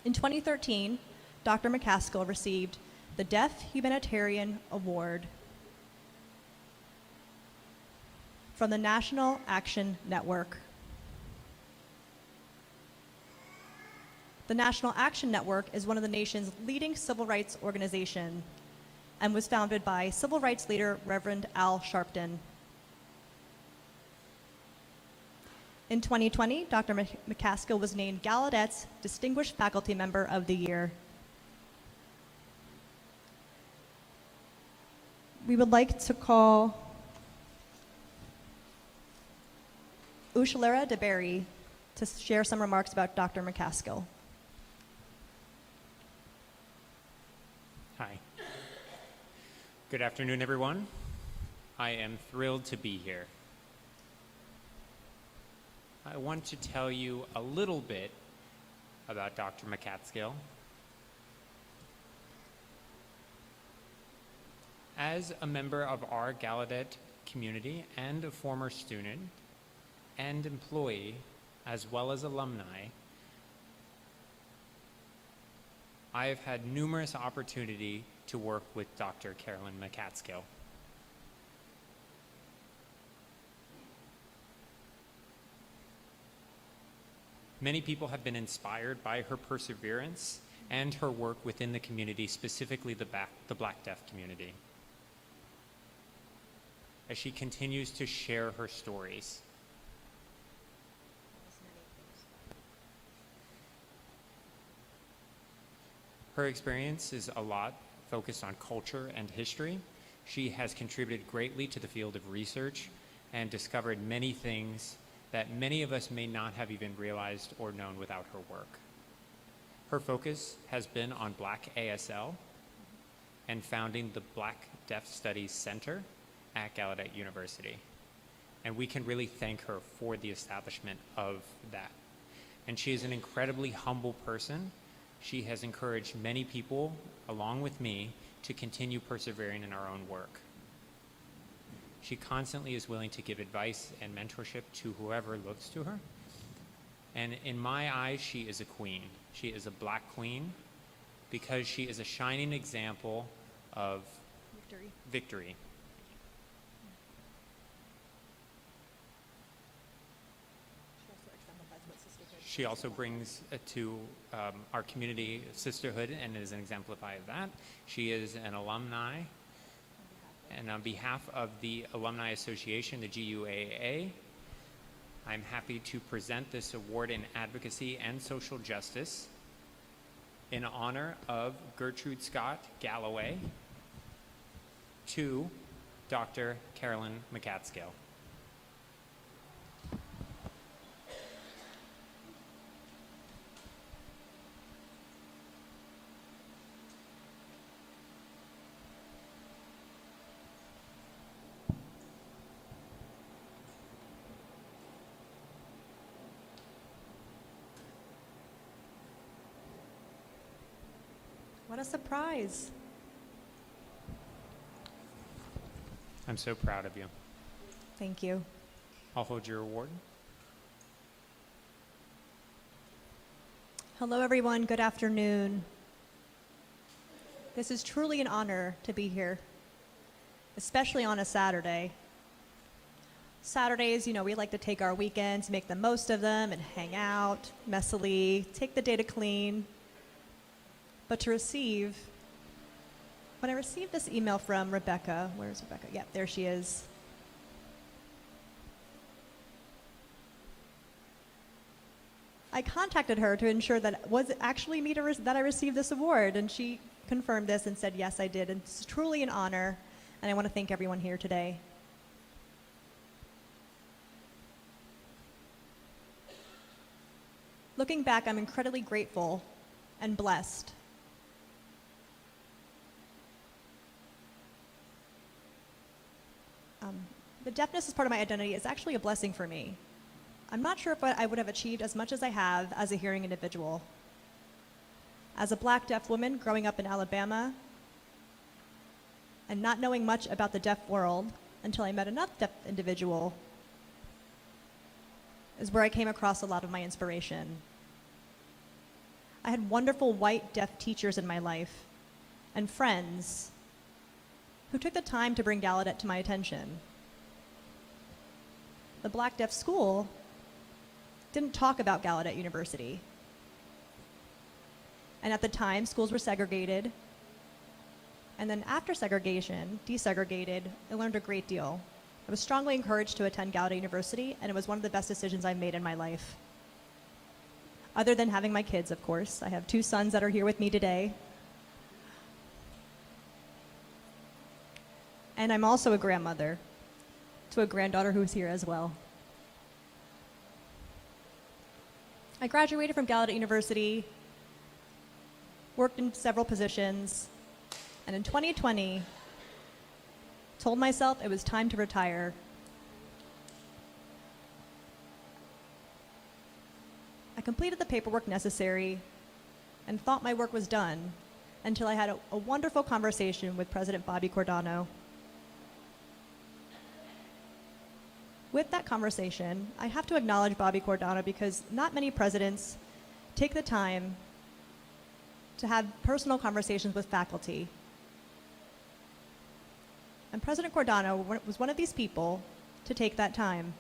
In 2013, Dr. McCaskill received the Deaf Humanitarian Award from the National Action Network. The National Action Network is one of the nation's leading civil rights organizations and was founded by civil rights leader Reverend Al Sharpton. In 2020, Dr. McCaskill was named Gallaudet's Distinguished Faculty Member of the Year. We would like to call Ushalera DeBerry to share some remarks about Dr. McCaskill. Hi. Good afternoon, everyone. I am thrilled to be here. I want to tell you a little bit about Dr. McCaskill. As a member of our Gallaudet community and a former student and employee, as well as alumni, I have had numerous opportunity to work with Dr. Carolyn McCaskill. Many people have been inspired by her perseverance and her work within the community, specifically the Black deaf community, as she continues to share her stories. Her experience is a lot focused on culture and history. She has contributed greatly to the field of research and discovered many things that many of us may not have even realized or known without her work. Her focus has been on Black ASL and founding the Black Deaf Studies Center at Gallaudet University. And we can really thank her for the establishment of that. And she is an incredibly humble person. She has encouraged many people, along with me, to continue persevering in our own work. She constantly is willing to give advice and mentorship to whoever looks to her. And in my eyes, she is a queen. She is a Black queen because she is a shining example of victory. She also brings to our community sisterhood and is an exemplify of that. She is an alumni, and on behalf of the Alumni Association, the GUAA, I'm happy to present this award in advocacy and social justice in honor of Gertrude Scott Galloway to Dr. Carolyn McCaskill. What a surprise. I'm so proud of you. Thank you. I'll hold your award. Hello, everyone. Good afternoon. This is truly an honor to be here, especially on a Saturday. Saturdays, we like to take our weekends, make the most of them, and hang out messily, take the day to clean. But when I received this email from Rebecca, where's Rebecca? Yeah, there she is. I contacted her to ensure that was it actually me that I received this award, and she confirmed this and said, yes, I did. And it's truly an honor, and I want to thank everyone here today. Looking back, I'm incredibly grateful and blessed. The deafness as part of my identity is actually a blessing for me. I'm not sure if I would have achieved as much as I have as a hearing individual. As a black deaf woman growing up in Alabama and not knowing much about the deaf world until I met another deaf individual is where I came across a lot of my inspiration. I had wonderful white deaf teachers in my life and friends who took the time to bring Gallaudet to my attention. The Black Deaf School didn't talk about Gallaudet University. And at the time, schools were segregated. And then after segregation, desegregated, I learned a great deal. I was strongly encouraged to attend Gallaudet University, and it was one of the best decisions I've made in my life. Other than having my kids, of course. I have 2 sons that are here with me today. And I'm also a grandmother to a granddaughter who's here as well. I graduated from Gallaudet University, worked in several positions, and in 2020, told myself it was time to retire. I completed the paperwork necessary and thought my work was done until I had a wonderful conversation with President Bobby Cordano. With that conversation, I have to acknowledge Bobby Cordano because not many presidents take the time to have personal conversations with faculty. And President Cordano was one of these people to take that time.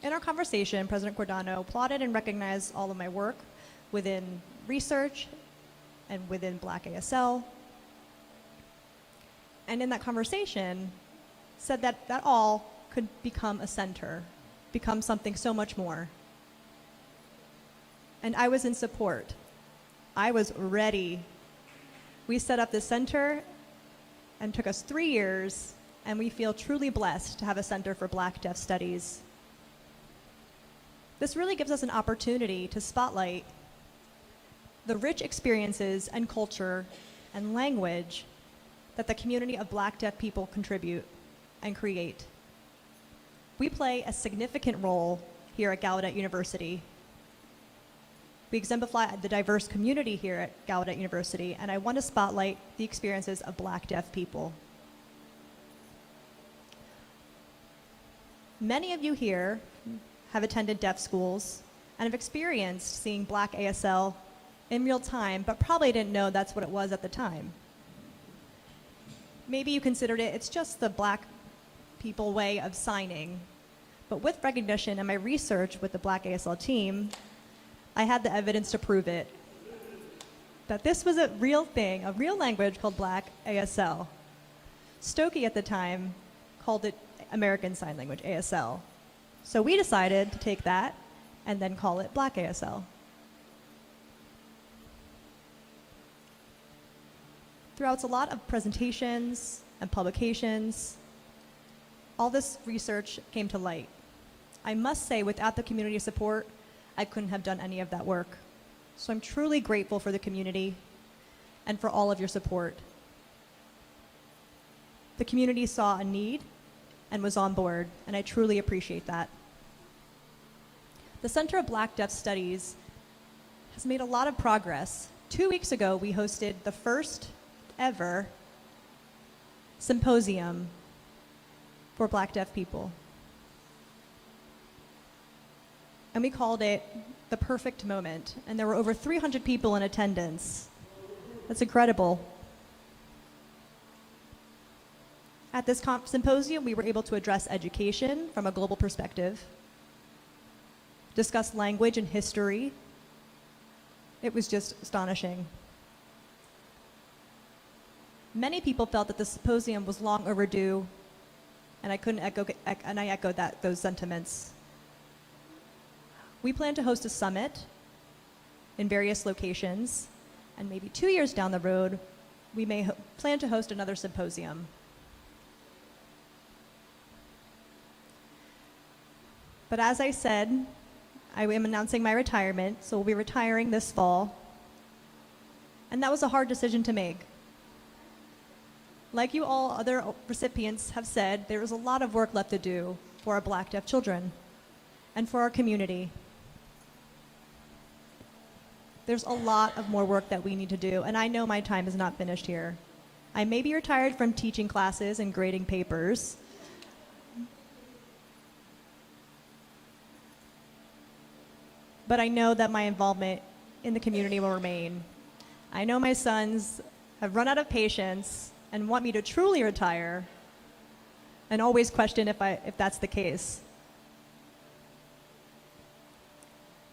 In our conversation, President Cordano applauded and recognized all of my work within research and within Black ASL. And in that conversation, said that that all could become a center, become something so much more. And I was in support. I was ready. We set up this center and took us 3 years, and we feel truly blessed to have a Center for Black Deaf Studies. This really gives us an opportunity to spotlight the rich experiences and culture and language that the community of Black deaf people contribute and create. We play a significant role here at Gallaudet University. We exemplify the diverse community here at Gallaudet University, and I want to spotlight the experiences of Black deaf people. Many of you here have attended deaf schools and have experienced seeing Black ASL in real time, but probably didn't know that's what it was at the time. Maybe you considered it's just the Black people way of signing. But with recognition and my research with the Black ASL team, I had the evidence to prove it. That this was a real thing, a real language called Black ASL. Stokey at the time called it American Sign Language, ASL. So we decided to take that and then call it Black ASL. Throughout a lot of presentations and publications, all this research came to light. I must say, without the community support, I couldn't have done any of that work. So I'm truly grateful for the community and for all of your support. The community saw a need and was on board, and I truly appreciate that. The Center of Black Deaf Studies has made a lot of progress. 2 weeks ago, we hosted the first ever symposium for Black deaf people. And we called it the perfect moment. And there were over 300 people in attendance. That's incredible. At this symposium, we were able to address education from a global perspective, discuss language and history. It was just astonishing. Many people felt that the symposium was long overdue, and I echoed those sentiments. We plan to host a summit in various locations, and maybe 2 years down the road, we may plan to host another symposium. But as I said, I am announcing my retirement, so we'll be retiring this fall. And that was a hard decision to make. Like you all other recipients have said, there is a lot of work left to do for our Black deaf children and for our community. There's a lot of more work that we need to do, and I know my time is not finished here. I may be retired from teaching classes and grading papers, but I know that my involvement in the community will remain. I know my sons have run out of patience and want me to truly retire, and always question if that's the case.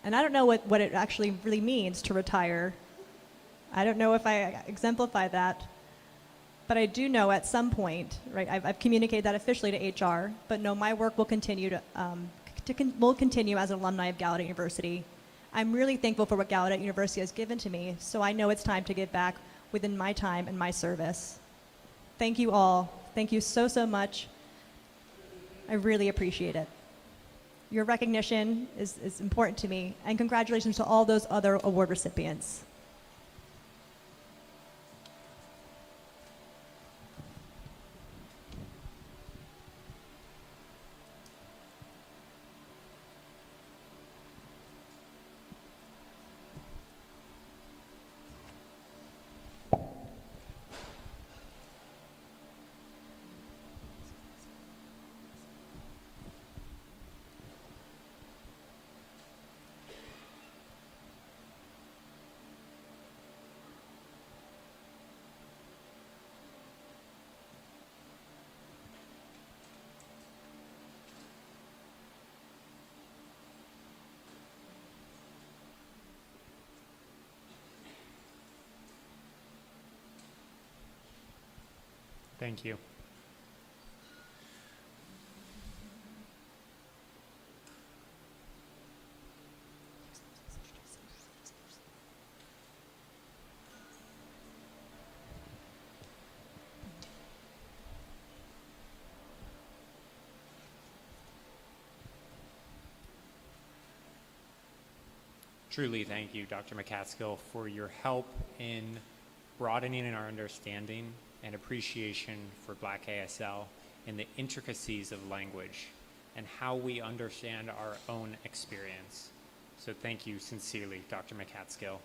And I don't know what it actually really means to retire. I don't know if I exemplify that, but I do know at some point, right, I've communicated that officially to HR, but no, my work will continue will continue as an alumni of Gallaudet University. I'm really thankful for what Gallaudet University has given to me, so I know it's time to give back within my time and my service. Thank you all. Thank you so, so much. I really appreciate it. Your recognition is important to me, and congratulations to all those other award recipients. Thank you. Truly, thank you, Dr. McCaskill, for your help in broadening our understanding and appreciation for Black ASL in the intricacies of language and how we understand our own experience. So thank you sincerely, Dr. McCaskill.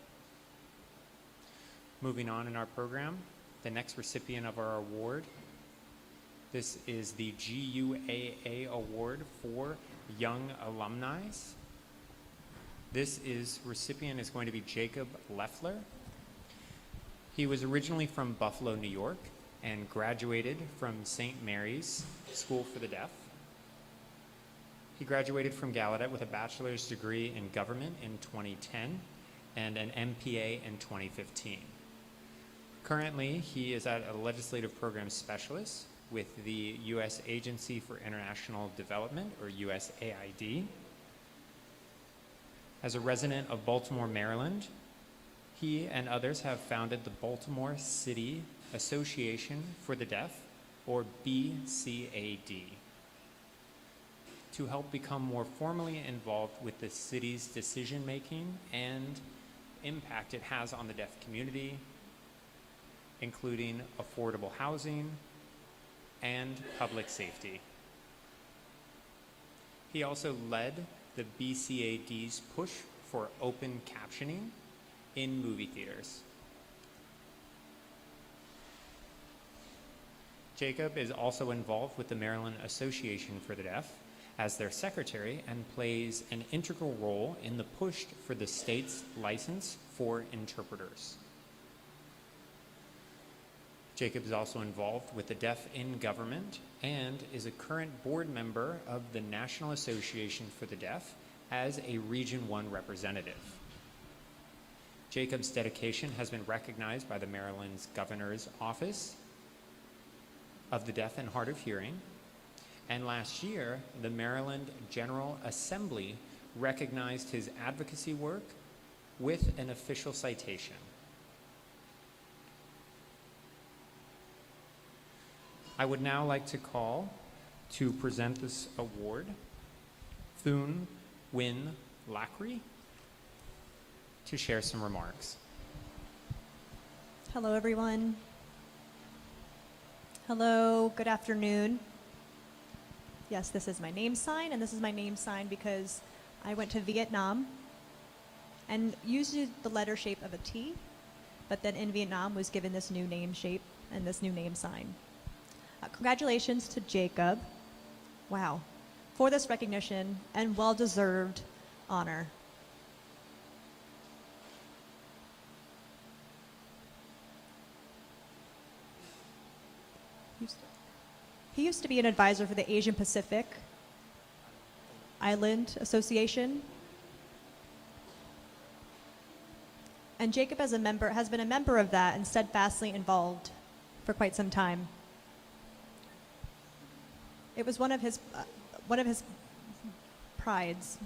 Moving on in our program, the next recipient of our award, this is the GUAA Award for Young Alumni. This recipient is going to be Jacob Leffler. He was originally from Buffalo, New York, and graduated from St. Mary's School for the Deaf. He graduated from Gallaudet with a bachelor's degree in government in 2010 and an MPA in 2015. Currently, he is a legislative program specialist with the U.S. Agency for International Development, or USAID. As a resident of Baltimore, Maryland, he and others have founded the Baltimore City Association for the Deaf, or BCAD, to help become more formally involved with the city's decision-making and impact it has on the deaf community, including affordable housing and public safety. He also led the BCAD's push for open captioning in movie theaters. Jacob is also involved with the Maryland Association for the Deaf as their secretary and plays an integral role in the push for the state's license for interpreters. Jacob is also involved with the Deaf in Government and is a current board member of the National Association for the Deaf as a Region 1 representative. Jacob's dedication has been recognized by the Maryland's Governor's Office of the Deaf and Hard of Hearing, and last year, the Maryland General Assembly recognized his advocacy work with an official citation. I would now like to call to present this award Thun Win Lackery to share some remarks. Hello, everyone. Hello, good afternoon. Yes, this is my name sign, and this is my name sign because I went to Vietnam and used the letter shape of a T, but then in Vietnam was given this new name shape and this new name sign. Congratulations to Jacob, wow, for this recognition and well-deserved honor. He used to be an advisor for the Asian Pacific Island Association. And Jacob has been a member of that and steadfastly involved for quite some time. It was one of his prides.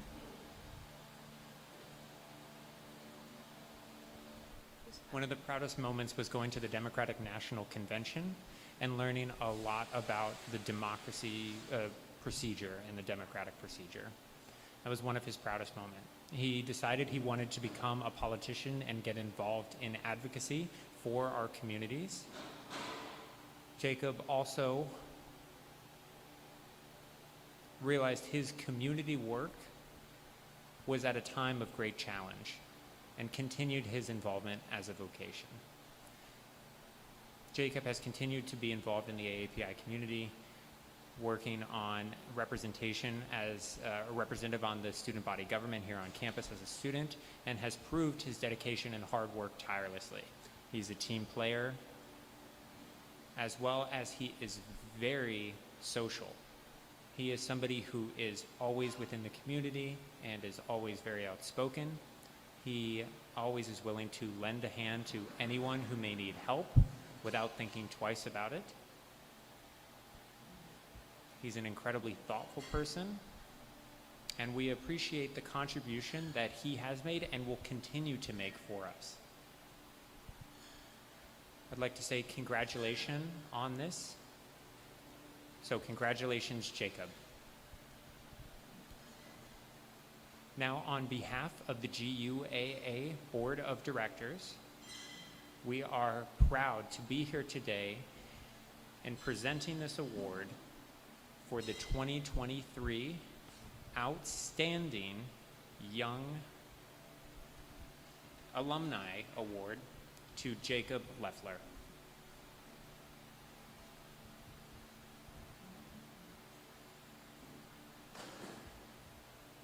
One of the proudest moments was going to the Democratic National Convention and learning a lot about the democracy procedure and the democratic procedure. That was one of his proudest moments. He decided he wanted to become a politician and get involved in advocacy for our communities. Jacob also realized his community work was at a time of great challenge and continued his involvement as a vocation. Jacob has continued to be involved in the AAPI community, working on representation as a representative on the student body government here on campus as a student, and has proved his dedication and hard work tirelessly. He's a team player, as well as he is very social. He is somebody who is always within the community and is always very outspoken. He always is willing to lend a hand to anyone who may need help without thinking twice about it. He's an incredibly thoughtful person, and we appreciate the contribution that he has made and will continue to make for us. I'd like to say congratulations on this. So congratulations, Jacob. Now, on behalf of the GUAA Board of Directors, we are proud to be here today and presenting this award for the 2023 Outstanding Young Alumni Award to Jacob Leffler.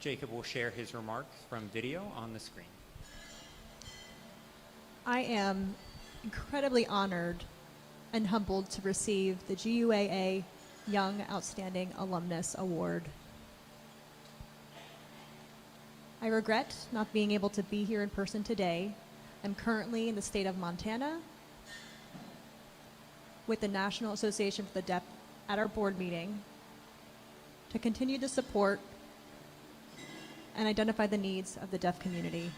Jacob will share his remarks from video on the screen. I am incredibly honored and humbled to receive the GUAA Young Outstanding Alumnus Award. I regret not being able to be here in person today. I'm currently in the state of Montana with the National Association for the Deaf at our board meeting to continue to support and identify the needs of the deaf community.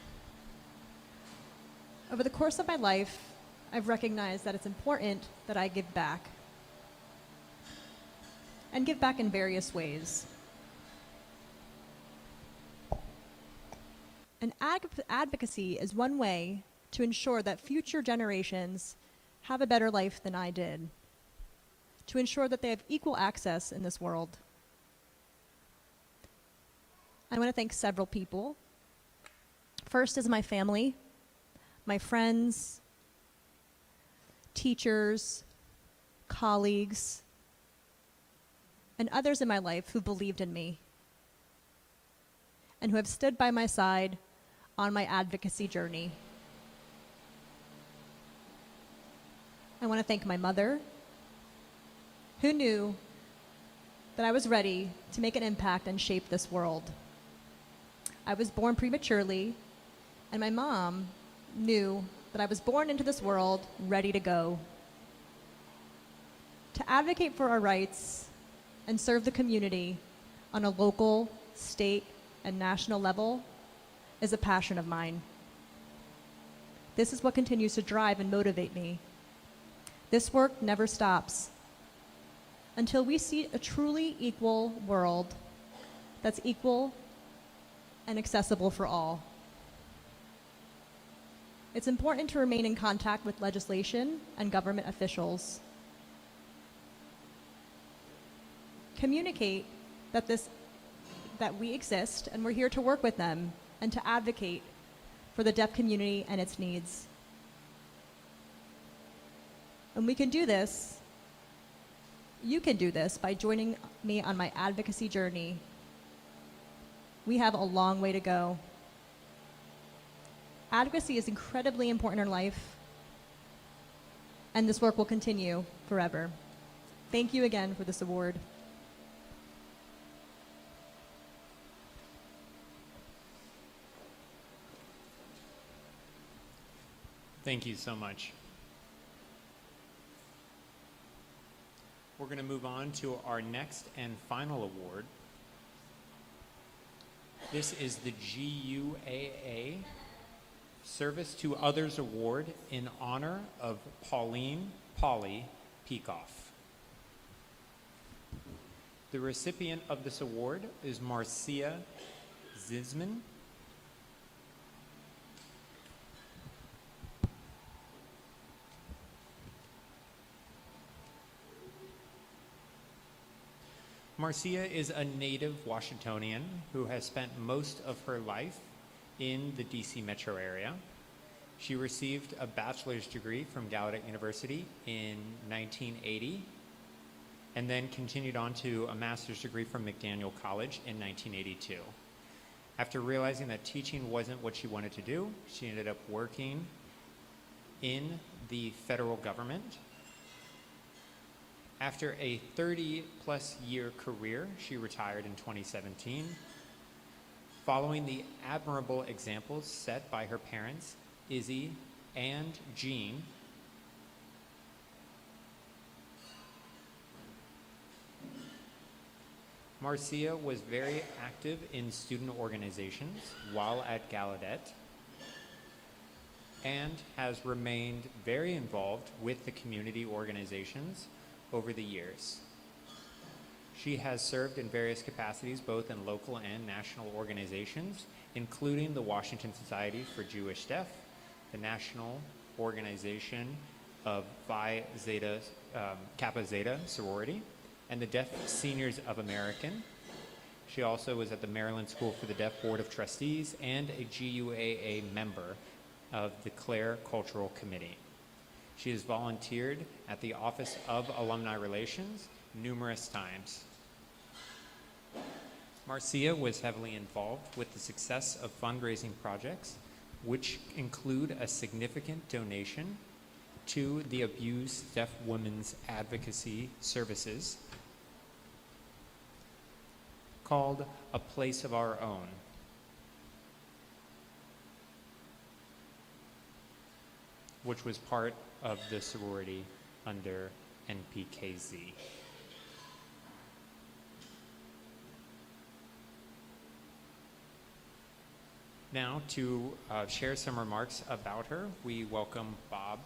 Over the course of my life, I've recognized that it's important that I give back, and give back in various ways. And advocacy is one way to ensure that future generations have a better life than I did, to ensure that they have equal access in this world. I want to thank several people. First is my family, my friends, teachers, colleagues, and others in my life who believed in me and who have stood by my side on my advocacy journey. I want to thank my mother, who knew that I was ready to make an impact and shape this world. I was born prematurely, and my mom knew that I was born into this world ready to go. To advocate for our rights and serve the community on a local, state, and national level is a passion of mine. This is what continues to drive and motivate me. This work never stops until we see a truly equal world that's equal and accessible for all. It's important to remain in contact with legislation and government officials. Communicate that we exist, and we're here to work with them and to advocate for the deaf community and its needs. And we can do this, you can do this by joining me on my advocacy journey. We have a long way to go. Advocacy is incredibly important in life, and this work will continue forever. Thank you again for this award. Thank you so much. We're going to move on to our next and final award. This is the GUAA Service to Others Award in honor of Pauline Polly Peikoff. The recipient of this award is Marcia Zisman. Marcia is a native Washingtonian who has spent most of her life in the DC metro area. She received a bachelor's degree from Gallaudet University in 1980 and then continued on to a master's degree from McDaniel College in 1982. After realizing that teaching wasn't what she wanted to do, she ended up working in the federal government. After a 30-plus year career, she retired in 2017. Following the admirable examples set by her parents, Izzy and Jean, Marcia was very active in student organizations while at Gallaudet and has remained very involved with the community organizations over the years. She has served in various capacities, both in local and national organizations, including the Washington Society for Jewish Deaf, the National Organization of Phi Zeta, Kappa Zeta sorority, and the Deaf Seniors of American. She also was at the Maryland School for the Deaf Board of Trustees and a GUAA member of the Clare Cultural Committee. She has volunteered at the Office of Alumni Relations numerous times. Marcia was heavily involved with the success of fundraising projects, which include a significant donation to the Abused Deaf Women's Advocacy Services called A Place of Our Own. Which was part of the sorority under NPKZ. Now, to share some remarks about her, we welcome Bob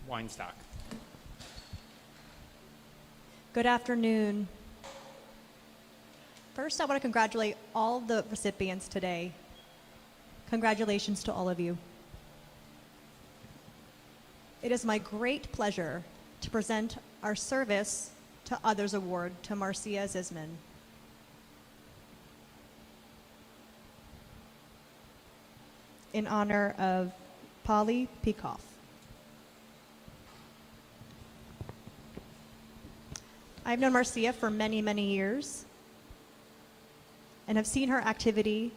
Weinstock. Good afternoon. First, I want to congratulate all the recipients today. Congratulations to all of you. It is my great pleasure to present our Service to Others Award to Marcia Zisman. In honor of Polly Peikoff. I've known Marcia for many, many years and have seen her activity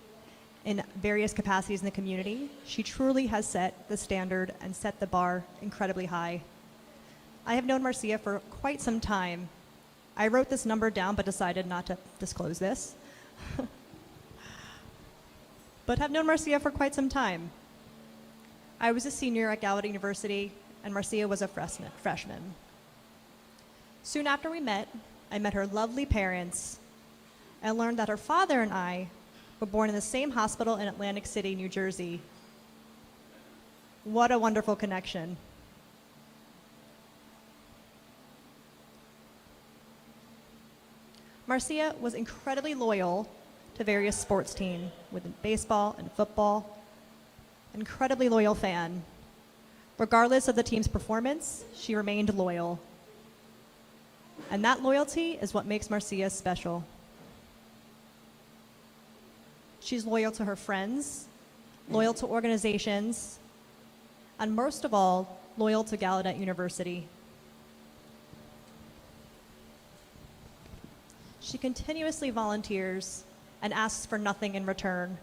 in various capacities in the community. She truly has set the standard and set the bar incredibly high. I have known Marcia for quite some time. I wrote this number down but decided not to disclose this. But have known Marcia for quite some time. I was a senior at Gallaudet University and Marcia was a freshman. Soon after we met, I met her lovely parents and learned that her father and I were born in the same hospital in Atlantic City, New Jersey. What a wonderful connection. Marcia was incredibly loyal to various sports teams within baseball and football. Incredibly loyal fan. Regardless of the team's performance, she remained loyal. And that loyalty is what makes Marcia special. She's loyal to her friends, loyal to organizations, and most of all, loyal to Gallaudet University. She continuously volunteers and asks for nothing in return.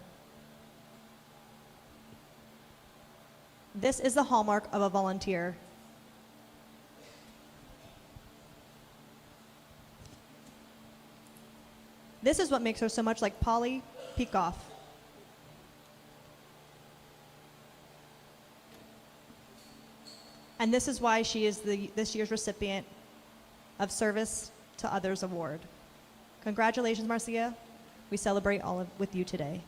This is the hallmark of a volunteer. This is what makes her so much like Polly Peikoff. And this is why she is this year's recipient of Service to Others Award. Congratulations, Marcia. We celebrate with you today.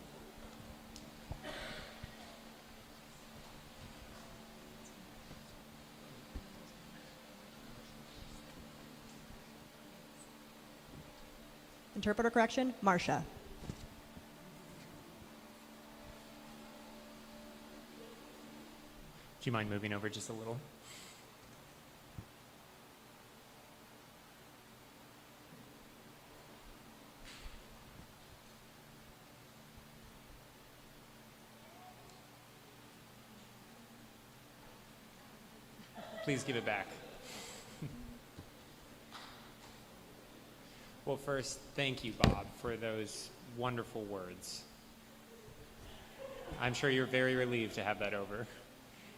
Interpreter correction, Marcia. Do you mind moving over just a little? Please give it back. Well, first, thank you, Bob, for those wonderful words. I'm sure you're very relieved to have that over.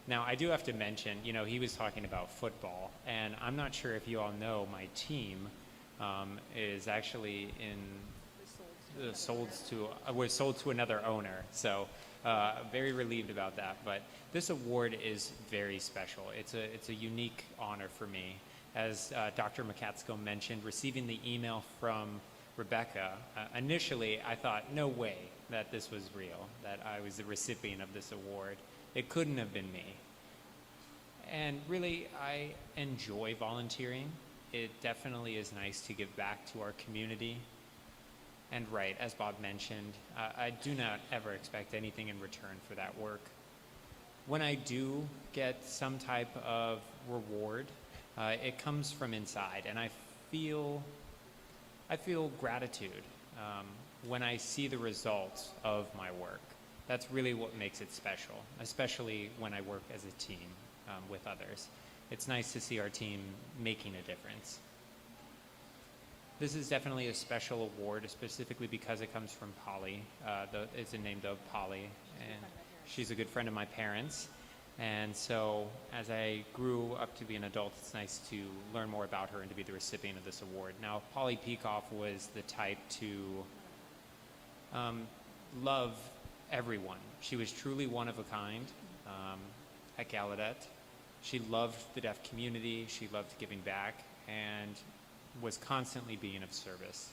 Now, I do have to mention, he was talking about football, and I'm not sure if you all know, my team is actually was sold to another owner. So, very relieved about that. But this award is very special. It's a unique honor for me. As Dr. McCatskill mentioned, receiving the email from Rebecca, initially I thought, no way that this was real, that I was the recipient of this award. It couldn't have been me. And really, I enjoy volunteering. It definitely is nice to give back to our community. And right, as Bob mentioned, I do not ever expect anything in return for that work. When I do get some type of reward, it comes from inside, and I feel gratitude when I see the results of my work. That's really what makes it special, especially when I work as a team with others. It's nice to see our team making a difference. This is definitely a special award, specifically because it comes from Polly. It's named of Polly, and she's a good friend of my parents. And so as I grew up to be an adult, it's nice to learn more about her and to be the recipient of this award. Now, Polly Peikoff was the type to love everyone. She was truly one of a kind at Gallaudet. She loved the deaf community, she loved giving back, and was constantly being of service.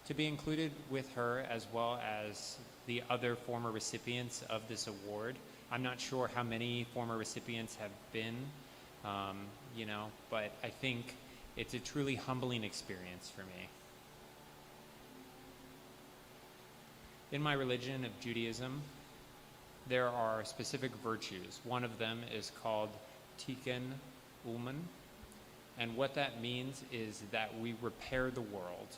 To be included with her, as well as the other former recipients of this award, I'm not sure how many former recipients have been, but I think it's a truly humbling experience for me. In my religion of Judaism, there are specific virtues. One of them is called Tikkun Uman, and what that means is that we repair the world,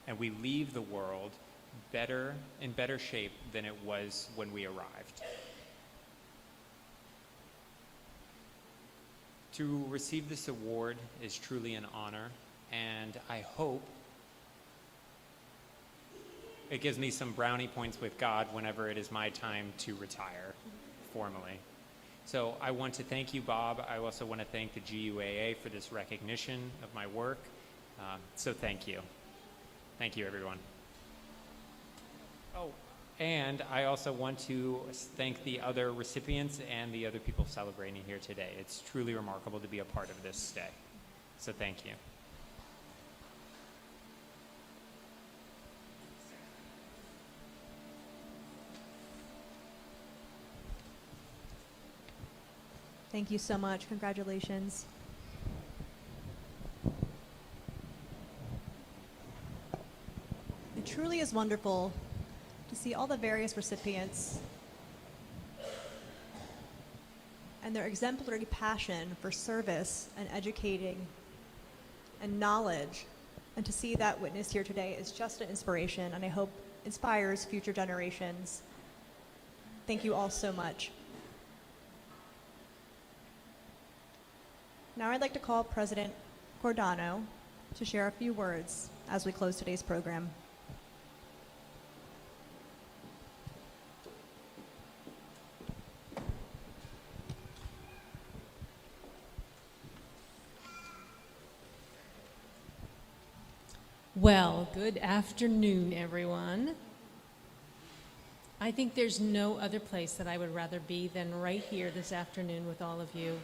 and we leave the world in better shape than it was when we arrived. To receive this award is truly an honor, and I hope it gives me some brownie points with God whenever it is my time to retire formally. So I want to thank you, Bob. I also want to thank the GUAA for this recognition of my work. So thank you. Thank you, everyone. Oh, and I also want to thank the other recipients and the other people celebrating here today. It's truly remarkable to be a part of this day. So thank you. Thank you so much. Congratulations. It truly is wonderful to see all the various recipients and their exemplary passion for service and educating and knowledge. And to see that witnessed here today is just an inspiration, and I hope inspires future generations. Thank you all so much. Now I'd like to call President Cordano to share a few words as we close today's program. Well, good afternoon, everyone. I think there's no other place that I would rather be than right here this afternoon with all of you.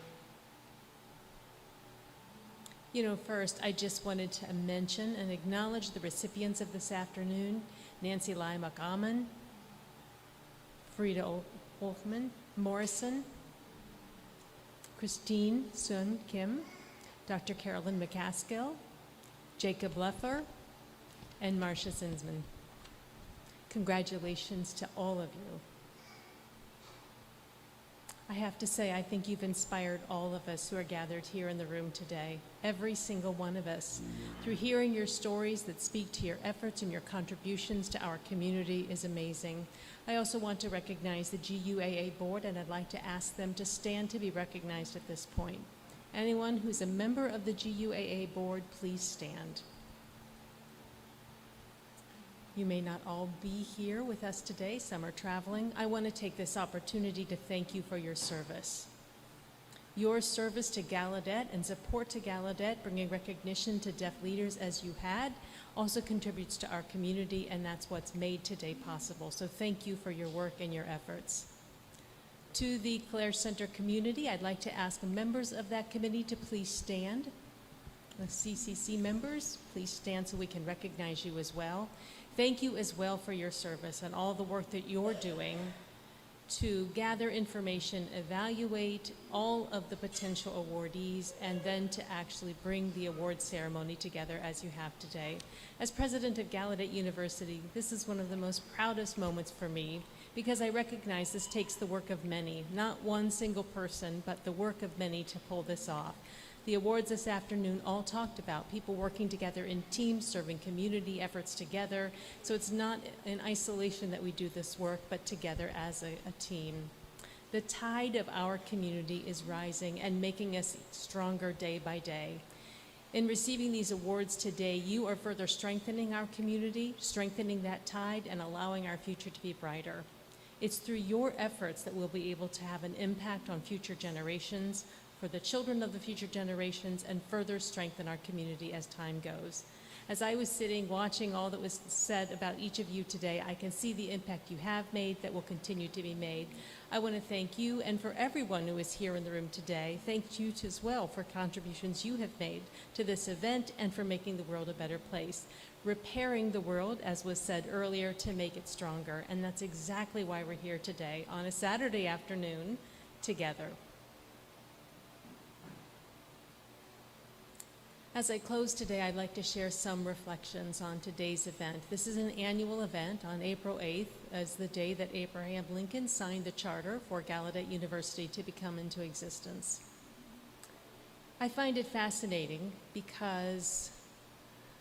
You know, first, I just wanted to mention and acknowledge the recipients of this afternoon: Nancy Lai McAmmon, Frida Wolfman Morrison, Christine Sun Kim, Dr. Carolyn McCaskill, Jacob Leffer, and Marcia Zinsman. Congratulations to all of you. I have to say, I think you've inspired all of us who are gathered here in the room today, every single one of us. Through hearing your stories that speak to your efforts and your contributions to our community is amazing. I also want to recognize the GUAA board, and I'd like to ask them to stand to be recognized at this point. Anyone who's a member of the GUAA board, please stand. You may not all be here with us today. Some are traveling. I want to take this opportunity to thank you for your service. Your service to Gallaudet and support to Gallaudet, bringing recognition to deaf leaders as you had, also contributes to our community, and that's what's made today possible. So thank you for your work and your efforts. To the Clare Center community, I'd like to ask members of that committee to please stand. The CCC members, please stand so we can recognize you as well. Thank you as well for your service and all the work that you're doing to gather information, evaluate all of the potential awardees, and then to actually bring the award ceremony together as you have today. As president of Gallaudet University, this is one of the most proudest moments for me, because I recognize this takes the work of many, not one single person, but the work of many to pull this off. The awards this afternoon all talked about people working together in teams, serving community efforts together. So it's not in isolation that we do this work, but together as a team. The tide of our community is rising and making us stronger day by day. In receiving these awards today, you are further strengthening our community, strengthening that tide, and allowing our future to be brighter. It's through your efforts that we'll be able to have an impact on future generations, for the children of the future generations, and further strengthen our community as time goes. As I was sitting watching all that was said about each of you today, I can see the impact you have made that will continue to be made. I want to thank you, and for everyone who is here in the room today, thank you as well for contributions you have made to this event and for making the world a better place. Repairing the world, as was said earlier, to make it stronger. And that's exactly why we're here today on a Saturday afternoon together. As I close today, I'd like to share some reflections on today's event. This is an annual event on April 8th, as the day that Abraham Lincoln signed the charter for Gallaudet University to become into existence. I find it fascinating because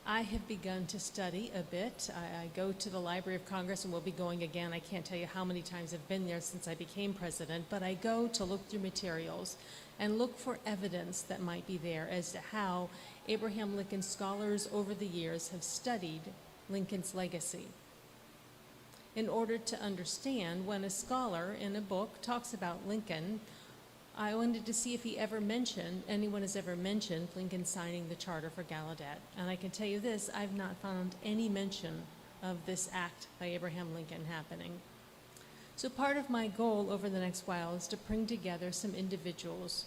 I have begun to study a bit. I go to the Library of Congress, and will be going again. I can't tell you how many times I've been there since I became president, but I go to look through materials and look for evidence that might be there as to how Abraham Lincoln scholars over the years have studied Lincoln's legacy. In order to understand, when a scholar in a book talks about Lincoln, I wanted to see if anyone has ever mentioned Lincoln signing the charter for Gallaudet. And I can tell you this, I've not found any mention of this act by Abraham Lincoln happening. So part of my goal over the next while is to bring together some individuals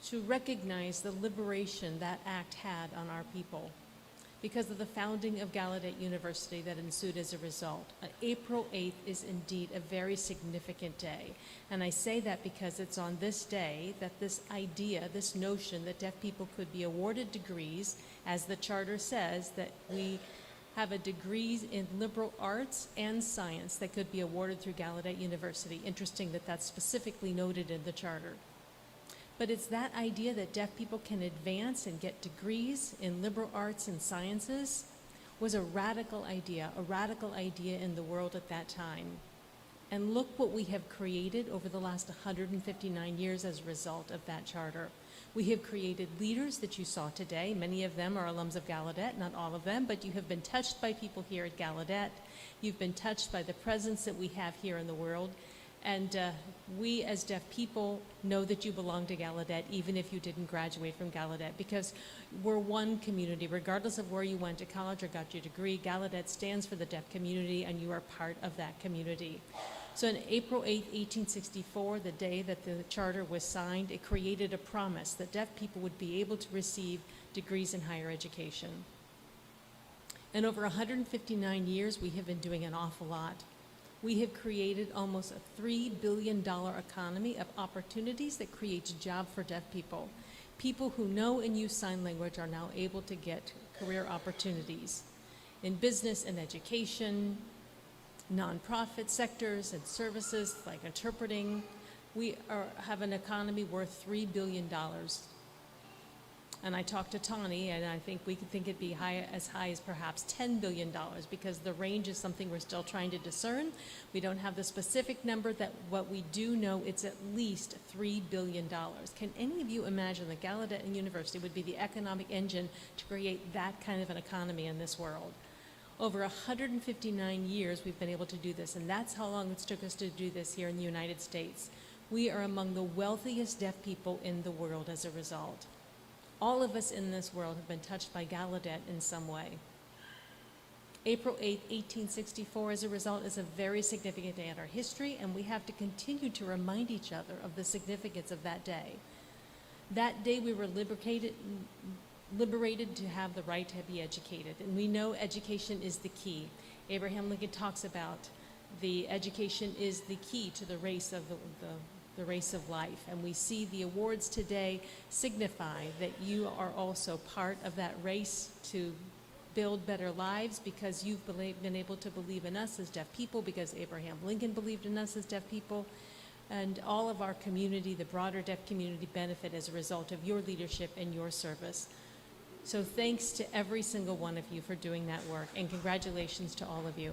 to recognize the liberation that act had on our people because of the founding of Gallaudet University that ensued as a result. April 8th is indeed a very significant day. And I say that because it's on this day that this idea, this notion that deaf people could be awarded degrees, as the charter says, that we have a degree in liberal arts and science that could be awarded through Gallaudet University. Interesting that that's specifically noted in the charter. But it's that idea that deaf people can advance and get degrees in liberal arts and sciences was a radical idea in the world at that time. And look what we have created over the last 159 years as a result of that charter. We have created leaders that you saw today. Many of them are alums of Gallaudet, not all of them, but you have been touched by people here at Gallaudet. You've been touched by the presence that we have here in the world. And we as deaf people know that you belong to Gallaudet, even if you didn't graduate from Gallaudet, because we're one community. Regardless of where you went to college or got your degree, Gallaudet stands for the deaf community, and you are part of that community. So on April 8, 1864, the day that the charter was signed, it created a promise that deaf people would be able to receive degrees in higher education. And over 159 years, we have been doing an awful lot. We have created almost a $3 billion economy of opportunities that creates jobs for deaf people. People who know and use sign language are now able to get career opportunities in business and education, nonprofit sectors and services like interpreting. We have an economy worth $3 billion. And I talked to Tawny, and I think we could think it'd be as high as perhaps $10 billion, because the range is something we're still trying to discern. We don't have the specific number. That what we do know, it's at least $3 billion. Can any of you imagine that Gallaudet University would be the economic engine to create that kind of an economy in this world? Over 159 years we've been able to do this, and that's how long it's took us to do this here in the United States. We are among the wealthiest deaf people in the world as a result. All of us in this world have been touched by Gallaudet in some way. April 8, 1864, as a result, is a very significant day in our history, and we have to continue to remind each other of the significance of that day. That day we were liberated to have the right to be educated, and we know education is the key. Abraham Lincoln talks about the education is the key to the race of the race of life, and we see the awards today signify that you are also part of that race to build better lives, because you've been able to believe in us as deaf people, because Abraham Lincoln believed in us as deaf people, and all of our community, the broader deaf community, benefit as a result of your leadership and your service. So thanks to every single one of you for doing that work, and congratulations to all of you.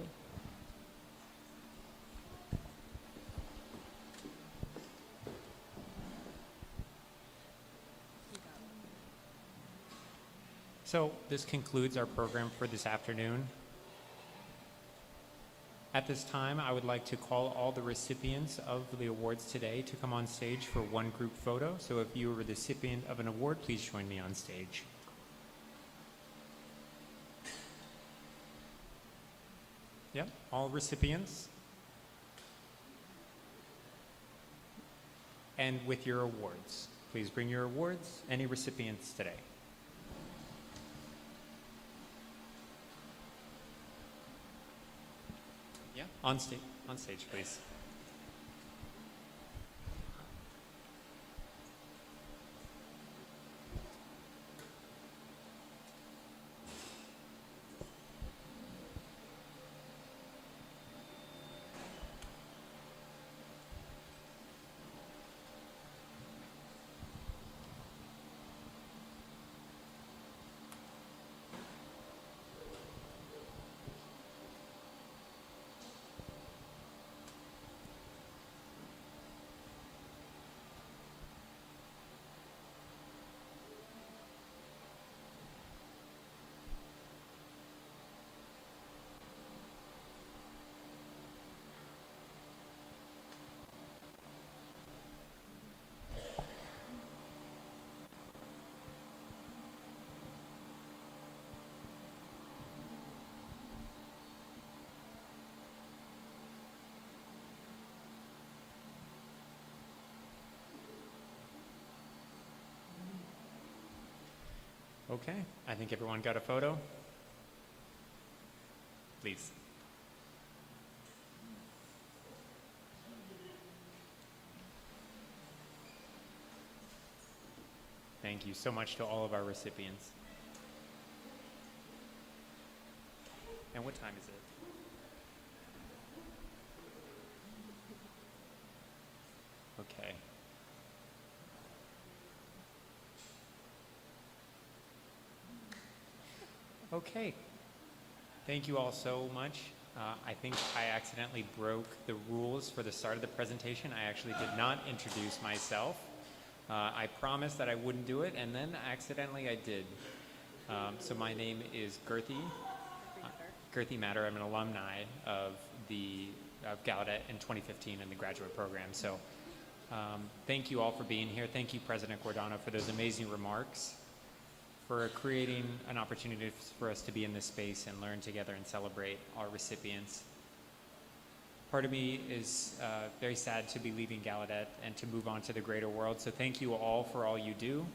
So this concludes our program for this afternoon. At this time, I would like to call all the recipients of the awards today to come on stage for one group photo. So if you are the recipient of an award, please join me on stage. Yep, all recipients. And with your awards. Please bring your awards. Any recipients today? Yeah, on stage, please. Okay, I think everyone got a photo. Please. Thank you so much to all of our recipients. And what time is it? Okay. Okay. Thank you all so much. I think I accidentally broke the rules for the start of the presentation. I actually did not introduce myself. I promised that I wouldn't do it, and then accidentally I did. So my name is Girthy Matter. I'm an alumni of Gallaudet in 2015 in the graduate program. So thank you all for being here. Thank you, President Guardano, for those amazing remarks, for creating an opportunity for us to be in this space and learn together and celebrate our recipients. Part of me is very sad to be leaving Gallaudet and to move on to the greater world. So thank you all for all you do.